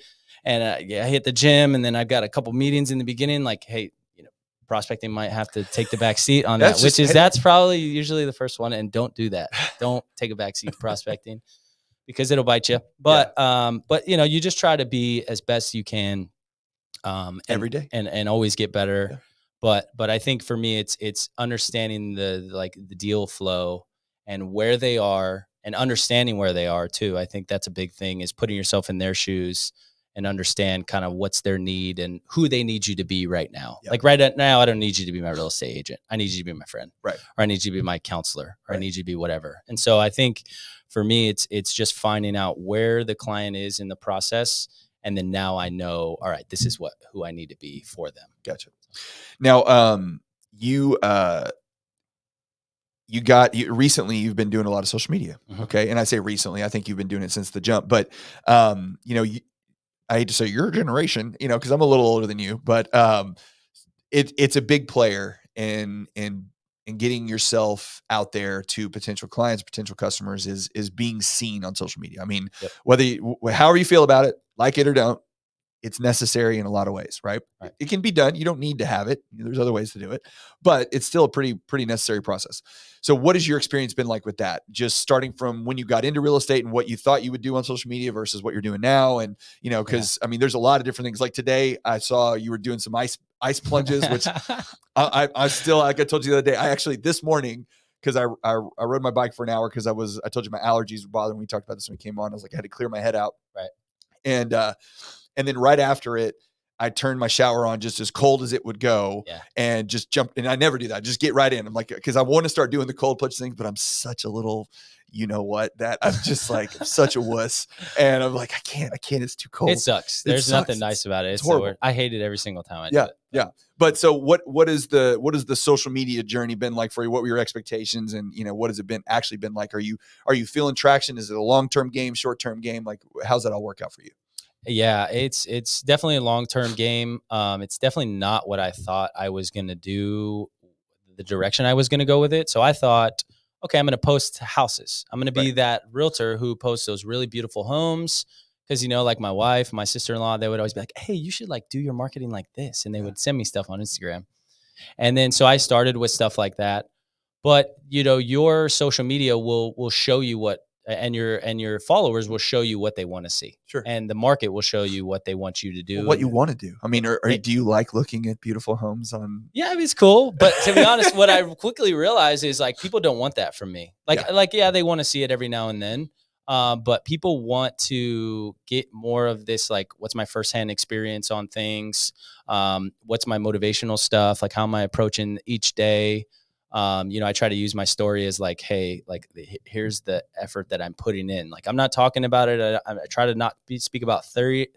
and I hit the gym, and then I've got a couple meetings in the beginning, like, hey, prospecting might have to take the back seat on that, that's probably usually the first one. And don't do that. Don't take a back seat to prospecting, because it'll bite you. But, you just try to be as best you can, every day and always get better. Yeah. But I think for me, it's understanding the deal flow and where they are, and understanding where they are too. I think that's a big thing, is putting yourself in their shoes and understand kind of what's their need and who they need you to be right now. Yep. Like right now, I don't need you to be my real estate agent. I need you to be my friend, right? Or I need you to be my counselor, or I need you to be whatever. And so I think for me, it's just finding out where the client is in the process. And then now I know, all right, this is who I need to be for them. Gotcha. Now, recently you've been doing a lot of social media. Mm-hmm. Okay. And I say recently, I think you've been doing it since the jump, but, I hate to say your generation, cause I'm a little older than you, but, it's a big player in getting yourself out there to potential clients, potential customers is being seen on social media. I mean, however you feel about it, like it or don't, it's necessary in a lot of ways, right? It can be done. You don't need to have it. There's other ways to do it, but it's still a pretty necessary process. So what has your experience been like with that? Just starting from when you got into real estate and what you thought you would do on social media versus what you're doing now. And, cause I mean, there's a lot of different things. Like today I saw you were doing some ice plunges, which I still, like I told you the other day, this morning, cause I rode my bike for an hour. Cause I told you my allergies were bothering me. We talked about this when we came on. I was like, I had to clear my head out. Right. And then right after it, I turned my shower on just as cold as it would go, and just jump. And I never do that. Just get right in. I'm like, cause I want to start doing the cold plunge things, but I'm such a little, that I'm just like such a wuss. And I'm like, I can't, it's too cold. It sucks. There's nothing nice about it. It's horrible. I hate it every single time I do it. Yeah. But so what is the social media journey been like for you? What were your expectations, and what has it actually been like? Are you feeling traction? Is it a long-term game, short-term game? Like, how's that all work out for you? Yeah, it's definitely a long-term game. It's definitely not what I thought I was going to do, the direction I was going to go with it. So I thought, okay, I'm going to post houses. I'm going to be that realtor who posts those really beautiful homes. Cause like my wife, my sister-in-law, they would always be like, hey, you should like do your marketing like this. And they would send me stuff on Instagram. And then, so I started with stuff like that, but your social media will show you what and your followers will show you what they want to see. Sure. And the market will show you what they want you to do. Well, what you want to do. I mean, do you like looking at beautiful homes on? Yeah, I mean, it's cool. But to be honest, what I quickly realized is like, people don't want that from me. Yeah, they want to see it every now and then. But people want to get more of this, like, what's my firsthand experience on things? What's my motivational stuff? Like, how am I approaching each day? I try to use my story as like, hey, like, here's the effort that I'm putting in. Like, I'm not talking about it. I try to not speak about theory.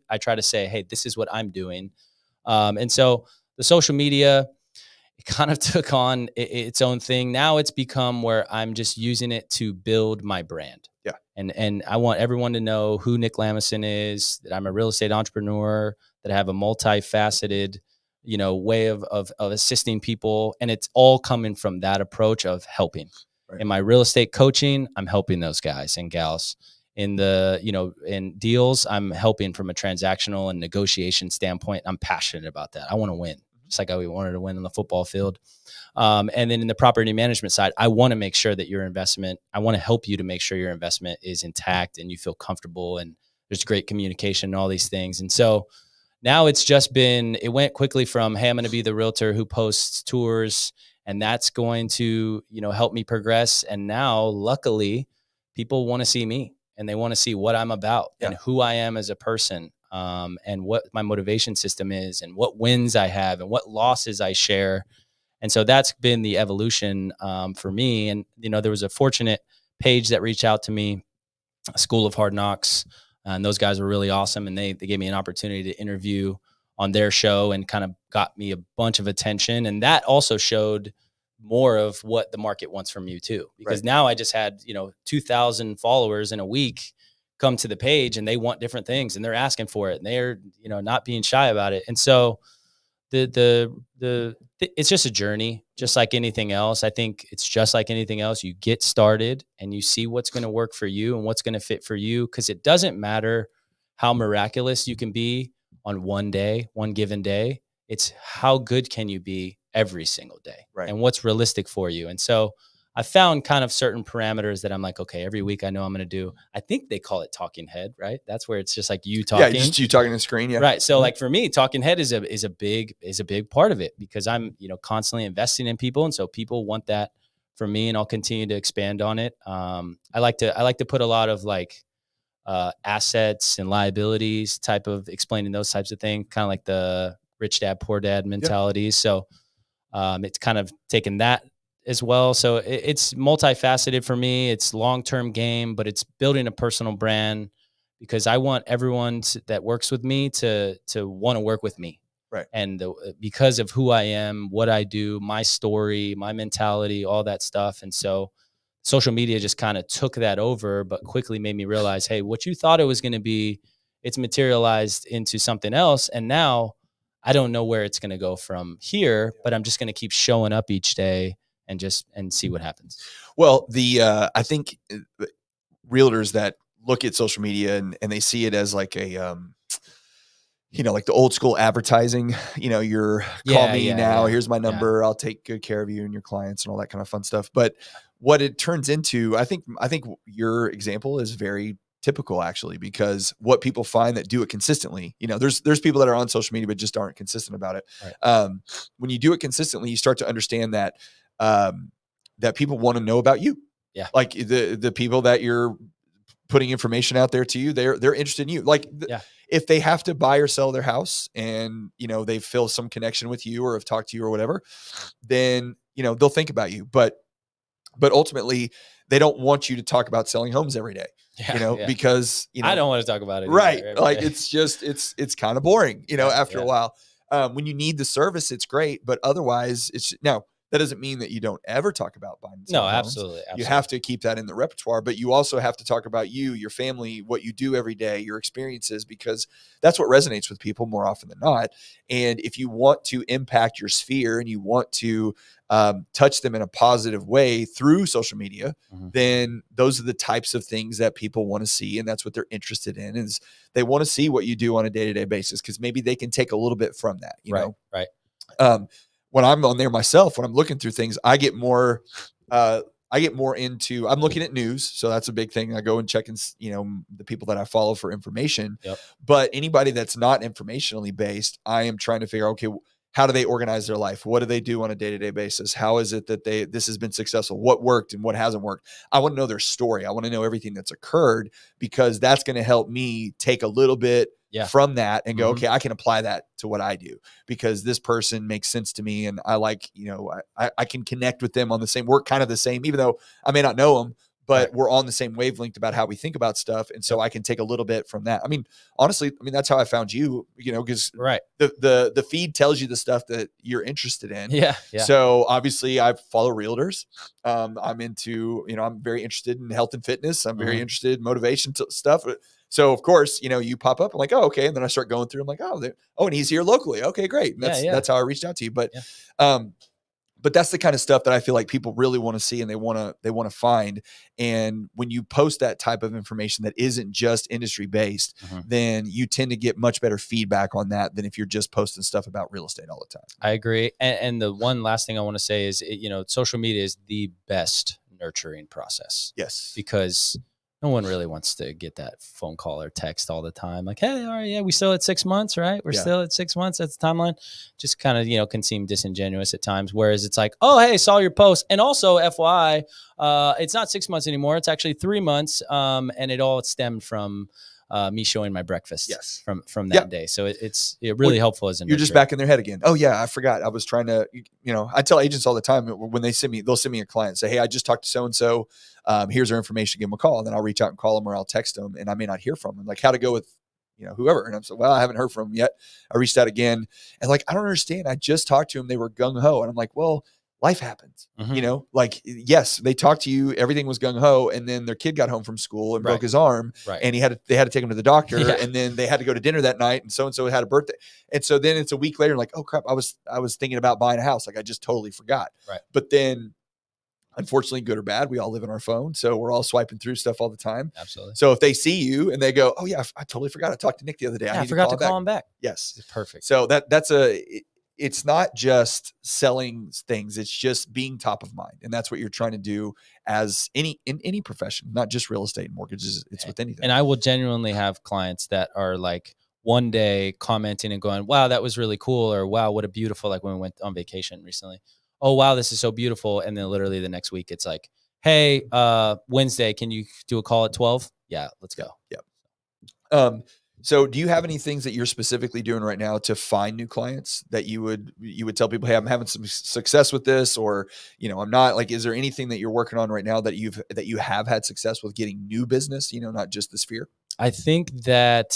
I try to say, hey, this is what I'm doing. And so the social media, it kind of took on its own thing. Now it's become where I'm just using it to build my brand. Yeah. And I want everyone to know who Nick Lamaison is, that I'm a real estate entrepreneur, that I have a multifaceted, way of assisting people. And it's all coming from that approach of helping. Right. In my real estate coaching, I'm helping those guys and gals. In in deals, I'm helping from a transactional and negotiation standpoint. I'm passionate about that. I want to win, just like we wanted to win on the football field. And then in the property management side, I want to make sure that your investment, I want to help you to make sure your investment is intact and you feel comfortable and there's great communication and all these things. And so now it went quickly from, hey, I'm going to be the realtor who posts tours, and that's going to, help me progress. And now, luckily, people want to see me and they want to see what I'm about and who I am as a person, and what my motivation system is and what wins I have and what losses I share. And so that's been the evolution for me. And, there was a fortunate page that reached out to me, School of Hard Knocks. And those guys were really awesome. And they gave me an opportunity to interview on their show and kind of got me a bunch of attention. And that also showed more of what the market wants from you too, because now I just had, 2,000 followers in a week come to the page and they want different things and they're asking for it and they're, not being shy about it. And so it's just a journey, just like anything else. I think it's just like anything else. You get started and you see what's going to work for you and what's going to fit for you. Cause it doesn't matter how miraculous you can be on one given day. It's how good can you be every single day, and what's realistic for you. And so I found kind of certain parameters that I'm like, okay, every week I know I'm going to do, I think they call it talking head, right? That's where it's just like you talking. Yeah, just you talking to the screen. Yeah. Right. So like for me, talking head is a big part of it, because I'm, constantly investing in people. And so people want that from me, and I'll continue to expand on it. I like to put a lot of like assets and liabilities type of explaining those types of things, kind of like the rich dad, poor dad mentality. Yep. So it's kind of taken that as well. So it's multifaceted for me. It's long-term game, but it's building a personal brand, because I want everyone that works with me to want to work with me. Right. And because of who I am, what I do, my story, my mentality, all that stuff. And so social media just kind of took that over, but quickly made me realize, hey, what you thought it was going to be, it's materialized into something else. And now I don't know where it's going to go from here, but I'm just going to keep showing up each day and see what happens. Well, I think realtors that look at social media and they see it as like a, like the old school advertising, you're call me now, here's my number. I'll take good care of you and your clients and all that kind of fun stuff. But what it turns into, I think your example is very typical, actually, because what people find that do it consistently, there's people that are on social media but just aren't consistent about it. Right. When you do it consistently, you start to understand that that people want to know about you. Yeah. Like the people that you're putting information out there to you, they're interested in you. Like if they have to buy or sell their house and, they feel some connection with you or have talked to you or whatever, then, they'll think about you. But ultimately they don't want you to talk about selling homes every day, because, I don't want to talk about it. Right. Like it's just, it's kind of boring, after a while. When you need the service, it's great, but otherwise it's now. That doesn't mean that you don't ever talk about buying and selling homes. Absolutely. You have to keep that in the repertoire, but you also have to talk about you, your family, what you do every day, your experiences, because that's what resonates with people more often than not. And if you want to impact your sphere and you want to touch them in a positive way through social media, then those are the types of things that people want to see. And that's what they're interested in, is they want to see what you do on a day-to-day basis, because maybe they can take a little bit from that, you know? Right. When I'm on there myself, when I'm looking through things, I get more I get more into, I'm looking at news. So that's a big thing. I go and check the people that I follow for information, but anybody that's not informationally based, I am trying to figure out, okay, how do they organize their life? What do they do on a day-to-day basis? How is it that this has been successful? What worked and what hasn't worked? I want to know their story. I want to know everything that's occurred, because that's going to help me take a little bit from that and go, okay, I can apply that to what I do, because this person makes sense to me. And I like, I can connect with them on the same, we're kind of the same, even though I may not know them, but we're on the same wavelength about how we think about stuff. And so I can take a little bit from that. I mean, honestly, that's how I found you, because the feed tells you the stuff that you're interested in. Yeah. So obviously I follow realtors. I'm into, I'm very interested in health and fitness. I'm very interested in motivation stuff. So of course, you pop up. I'm like, oh, okay. And then I start going through. I'm like, and he's here locally. Okay, great. And that's how I reached out to you. But that's the kind of stuff that I feel like people really want to see and they want to find. And when you post that type of information that isn't just industry based, then you tend to get much better feedback on that than if you're just posting stuff about real estate all the time. I agree. And the one last thing I want to say is, social media is the best nurturing process. Yes. Because no one really wants to get that phone call or text all the time. Like, hey, all right, yeah, we still at 6 months, right? We're still at 6 months. That's the timeline. Just kind of, can seem disingenuous at times. Whereas it's like, oh, hey, saw your post. And also FYI, it's not 6 months anymore. It's actually 3 months. And it all stemmed from me showing my breakfast from that day. So it's really helpful as a You're just back in their head again. Oh yeah, I forgot. I was trying to, I tell agents all the time when they'll send me a client, say, hey, I just talked to so-and-so. Here's their information. Give them a call. And then I'll reach out and call them, or I'll text them, and I may not hear from them. Like, how to go with, whoever. And I'm so, well, I haven't heard from them yet. I reached out again, and like, I don't understand. I just talked to them. They were gung ho. And I'm like, well, life happens, like, yes, they talked to you, everything was gung ho. And then their kid got home from school and broke his arm, and they had to take him to the doctor, and then they had to go to dinner that night. And so had a birthday. And so then it's a week later, like, oh crap, I was thinking about buying a house. Like, I just totally forgot. But then, unfortunately, good or bad, we all live on our phone. So we're all swiping through stuff all the time. Absolutely. So if they see you and they go, oh yeah, I totally forgot. I talked to Nick the other day. I forgot to call him back. Yes. It's perfect. So it's not just selling things. It's just being top of mind. And that's what you're trying to do in any profession, not just real estate and mortgages. It's with anything. And I will genuinely have clients that are like one day commenting and going, wow, that was really cool. Or wow, what a beautiful, like when we went on vacation recently. Oh, wow, this is so beautiful. And then literally the next week it's like, hey, Wednesday, can you do a call at 12? Yeah, let's go. Yeah. So do you have any things that you're specifically doing right now to find new clients that you would tell people, hey, I'm having some success with this, or, I'm not, like, is there anything that you're working on right now that you have had success with getting new business, not just the sphere? I think that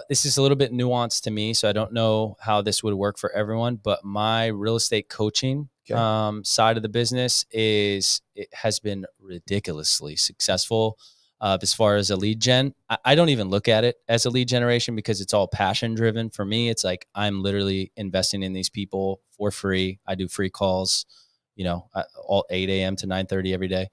this is a little bit nuanced to me, so I don't know how this would work for everyone, but my real estate coaching side of the business has been ridiculously successful. As far as a lead gen, I don't even look at it as a lead generation, because it's all passion driven. For me, it's like, I'm literally investing in these people for free. I do free calls, all 8 a.m. to 9:30 every day.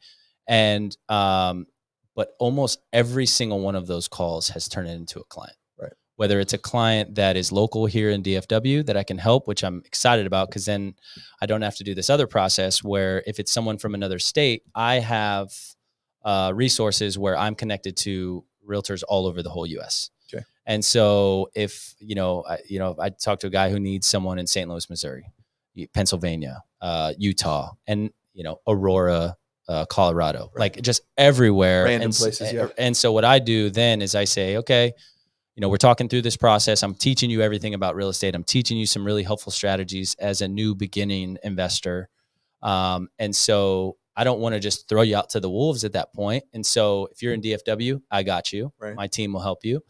And, but almost every single one of those calls has turned into a client, right? Whether it's a client that is local here in DFW that I can help, which I'm excited about, because then I don't have to do this other process where if it's someone from another state, I have resources where I'm connected to realtors all over the whole U.S. Okay. And so if I talk to a guy who needs someone in St. Louis, Missouri, Pennsylvania, Utah, and Aurora, Colorado, like just everywhere, random places. Yeah. And so what I do then is I say, okay, we're talking through this process. I'm teaching you everything about real estate. I'm teaching you some really helpful strategies as a new beginning investor. And so I don't want to just throw you out to the wolves at that point. And so if you're in DFW, I got you. Right. My team will help you.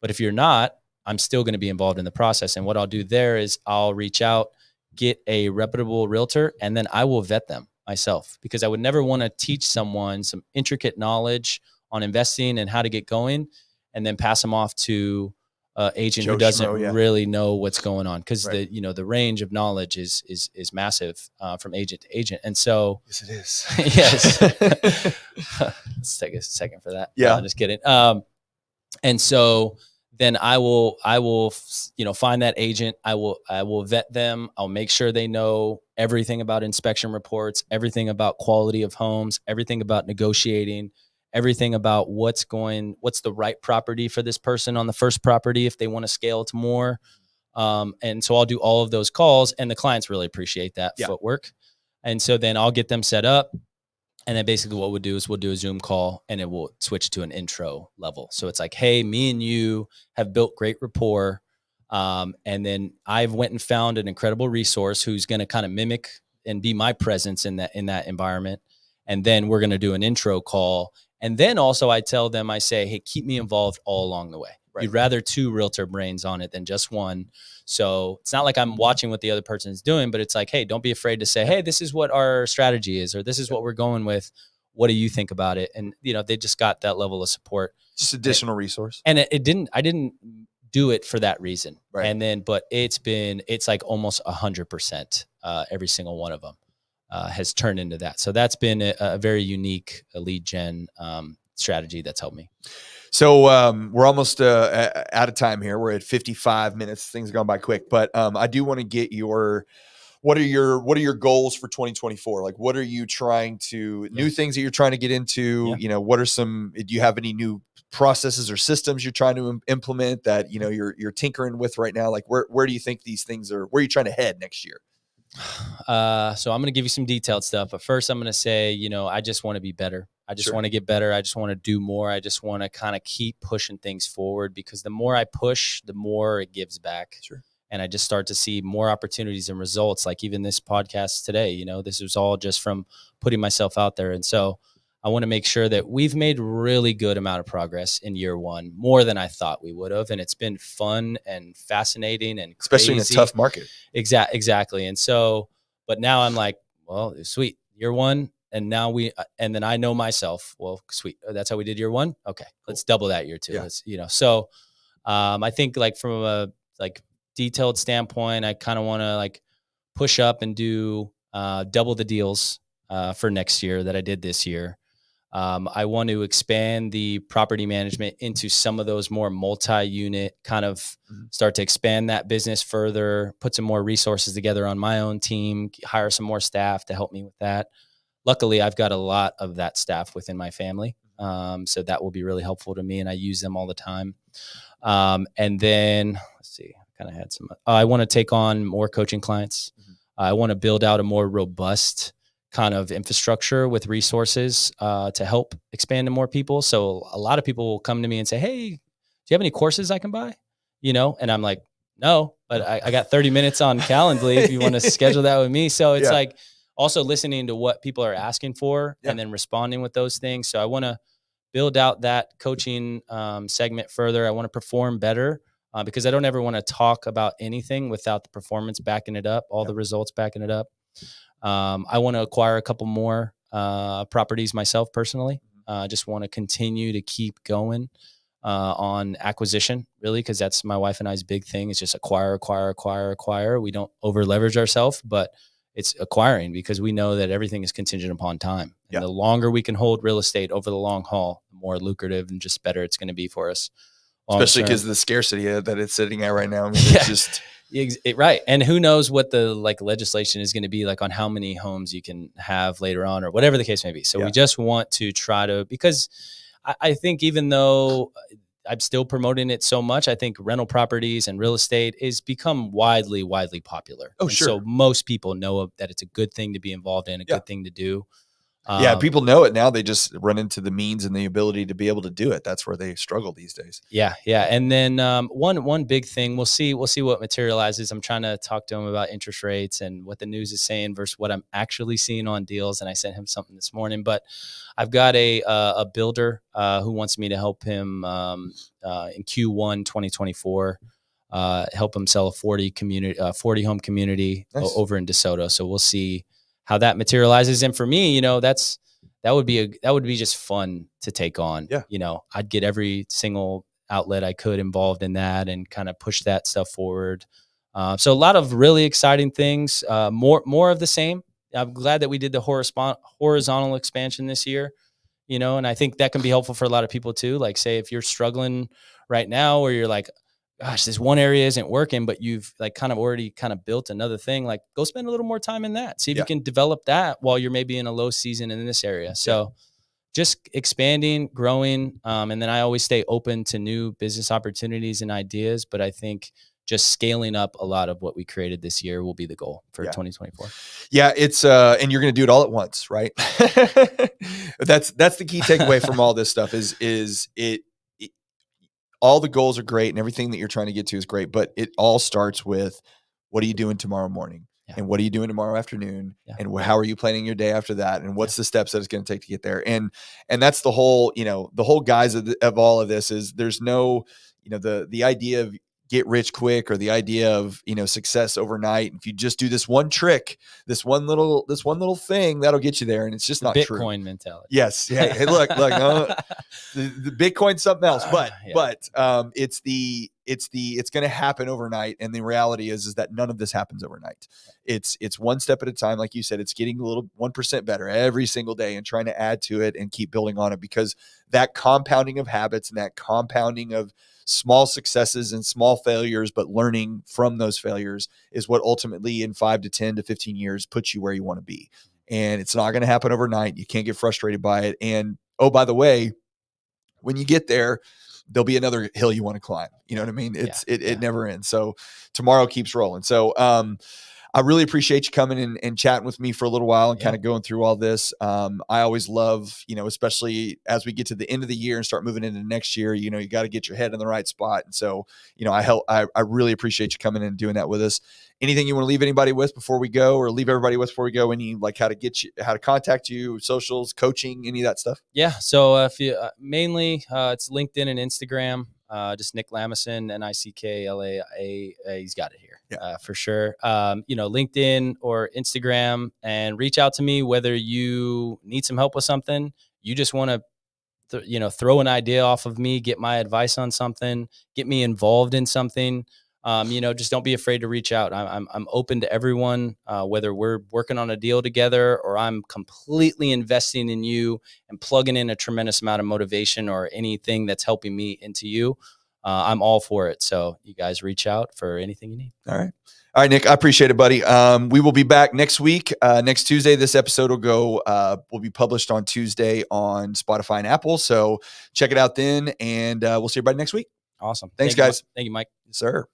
But if you're not, I'm still going to be involved in the process. And what I'll do there is I'll reach out, get a reputable realtor, and then I will vet them myself, because I would never want to teach someone some intricate knowledge on investing and how to get going and then pass them off to agent who doesn't really know what's going on, because the range of knowledge is massive from agent to agent. And so yes, it is. Yes. Let's take a second for that. Yeah. No, I'm just kidding. And so then I will, find that agent. I will vet them. I'll make sure they know everything about inspection reports, everything about quality of homes, everything about negotiating, everything about what's the right property for this person on the first property if they want to scale to more. And so I'll do all of those calls, and the clients really appreciate that footwork. And so then I'll get them set up. And then basically what we'll do is we'll do a Zoom call, and it will switch to an intro level. So it's like, hey, me and you have built great rapport. And then I've went and found an incredible resource who's going to kind of mimic and be my presence in that environment. And then we're going to do an intro call. And then also I tell them, I say, hey, keep me involved all along the way. Right. You'd rather two realtor brains on it than just one. So it's not like I'm watching what the other person is doing, but it's like, hey, don't be afraid to say, hey, this is what our strategy is, or this is what we're going with. What do you think about it? And, they just got that level of support. Just additional resource. And I didn't do it for that reason. Right. And then, but it's like almost 100%, every single one of them, has turned into that. So that's been a very unique lead gen, strategy that's helped me. So we're almost out of time here. We're at 55 minutes. Things have gone by quick, but I do want to get what are your goals for 2024? Like, what are you trying to new things that you're trying to get into? Yeah. What are do you have any new processes or systems you're trying to implement that you're tinkering with right now? Like, where do you think these things are? Where are you trying to head next year? So I'm going to give you some detailed stuff, but first I'm going to say, I just want to be better. I just want to get better. I just want to do more. I just want to kind of keep pushing things forward, because the more I push, the more it gives back. Sure. And I just start to see more opportunities and results. Like even this podcast today, this was all just from putting myself out there. And so I want to make sure that we've made really good amount of progress in year one, more than I thought we would have. And it's been fun and fascinating and especially crazy. In a tough market. Exactly. And so, but now I'm like, well, sweet, year one. And now and then I know myself, well, sweet. That's how we did year one. Okay. Let's double that year two. Yeah. So, I think like from a detailed standpoint, I kind of want to push up and do, double the deals, for next year that I did this year. I want to expand the property management into some of those more multi-unit kind of start to expand that business further, put some more resources together on my own team, hire some more staff to help me with that. Luckily, I've got a lot of that staff within my family. So that will be really helpful to me, and I use them all the time. And then let's see, I kind of had some, I want to take on more coaching clients. I want to build out a more robust kind of infrastructure with resources, to help expand to more people. So a lot of people will come to me and say, hey, do you have any courses I can buy? And I'm like, no, but I got 30 minutes on Calendly if you want to schedule that with me. So it's like also listening to what people are asking for and then responding with those things. So I want to build out that coaching, segment further. I want to perform better, because I don't ever want to talk about anything without the performance backing it up, all the results backing it up. I want to acquire a couple more properties myself personally. I just want to continue to keep going on acquisition, really, because that's my wife and I's big thing. It's just acquire. We don't over leverage ourselves, but it's acquiring, because we know that everything is contingent upon time. And the longer we can hold real estate over the long haul, the more lucrative and just better it's going to be for us. Especially because of the scarcity that it's sitting at right now. I mean, it's just right. And who knows what the legislation is going to be like on how many homes you can have later on, or whatever the case may be. So we just want to try to, because I think even though I'm still promoting it so much, I think rental properties and real estate is become widely popular. Oh, sure. So most people know that it's a good thing to be involved in, a good thing to do. People know it now. They just run into the means and the ability to be able to do it. That's where they struggle these days. Yeah. And then one big thing, we'll see what materializes. I'm trying to talk to him about interest rates and what the news is saying versus what I'm actually seeing on deals. And I sent him something this morning, but I've got a builder who wants me to help him in Q1 2024. Help him sell a 40 home community over in DeSoto. So we'll see how that materializes. And for me, that would be just fun to take on. Yeah. I'd get every single outlet I could involved in that and kind of push that stuff forward. So a lot of really exciting things, more of the same. I'm glad that we did the horizontal expansion this year. and I think that can be helpful for a lot of people too. Like, say if you're struggling right now, or you're like, gosh, this one area isn't working, but you've like kind of already kind of built another thing, like go spend a little more time in that. See if you can develop that while you're maybe in a low season in this area. So just expanding, growing. And then I always stay open to new business opportunities and ideas. But I think just scaling up a lot of what we created this year will be the goal for 2024. Yeah, it's and you're going to do it all at once, right? That's the key takeaway from all this stuff is it all the goals are great and everything that you're trying to get to is great, but it all starts with what are you doing tomorrow morning? And what are you doing tomorrow afternoon? And how are you planning your day after that? And what's the steps that it's going to take to get there? And that's the whole, the whole guise of all of this is there's no, the idea of get rich quick or the idea of, success overnight. If you just do this one trick, this one little thing, that'll get you there. And it's just not true. Bitcoin mentality. Yes. Yeah. Hey, look, the Bitcoin's something else, but it's going to happen overnight. And the reality is that none of this happens overnight. It's one step at a time. Like you said, it's getting a little 1% better every single day and trying to add to it and keep building on it, because that compounding of habits and that compounding of small successes and small failures, but learning from those failures is what ultimately in 5 to 10 to 15 years puts you where you want to be. And it's not going to happen overnight. You can't get frustrated by it. And oh, by the way, when you get there, there'll be another hill you want to climb. You know what I mean? It never ends. So tomorrow keeps rolling. So, I really appreciate you coming and chatting with me for a little while and kind of going through all this. I always love, especially as we get to the end of the year and start moving into next year, you got to get your head in the right spot. And so, I really appreciate you coming in and doing that with us. Anything you want to leave anybody with before we go, or leave everybody with before we go? Any, like, how to contact you, socials, coaching, any of that stuff? Yeah. So if you mainly it's LinkedIn and Instagram. Just Nick Lamaison, NICKLAA. He's got it here for sure. LinkedIn or Instagram, and reach out to me whether you need some help with something. You just want to, throw an idea off of me, get my advice on something, get me involved in something. Just don't be afraid to reach out. I'm open to everyone, whether we're working on a deal together or I'm completely investing in you and plugging in a tremendous amount of motivation or anything that's helping me into you. I'm all for it. So you guys reach out for anything you need. All right, Nick, I appreciate it, buddy. We will be back next week, next Tuesday. This episode will be published on Tuesday on Spotify and Apple. So check it out then, and we'll see everybody next week. Awesome. Thanks, guys. Thank you, Mike. Yes, sir.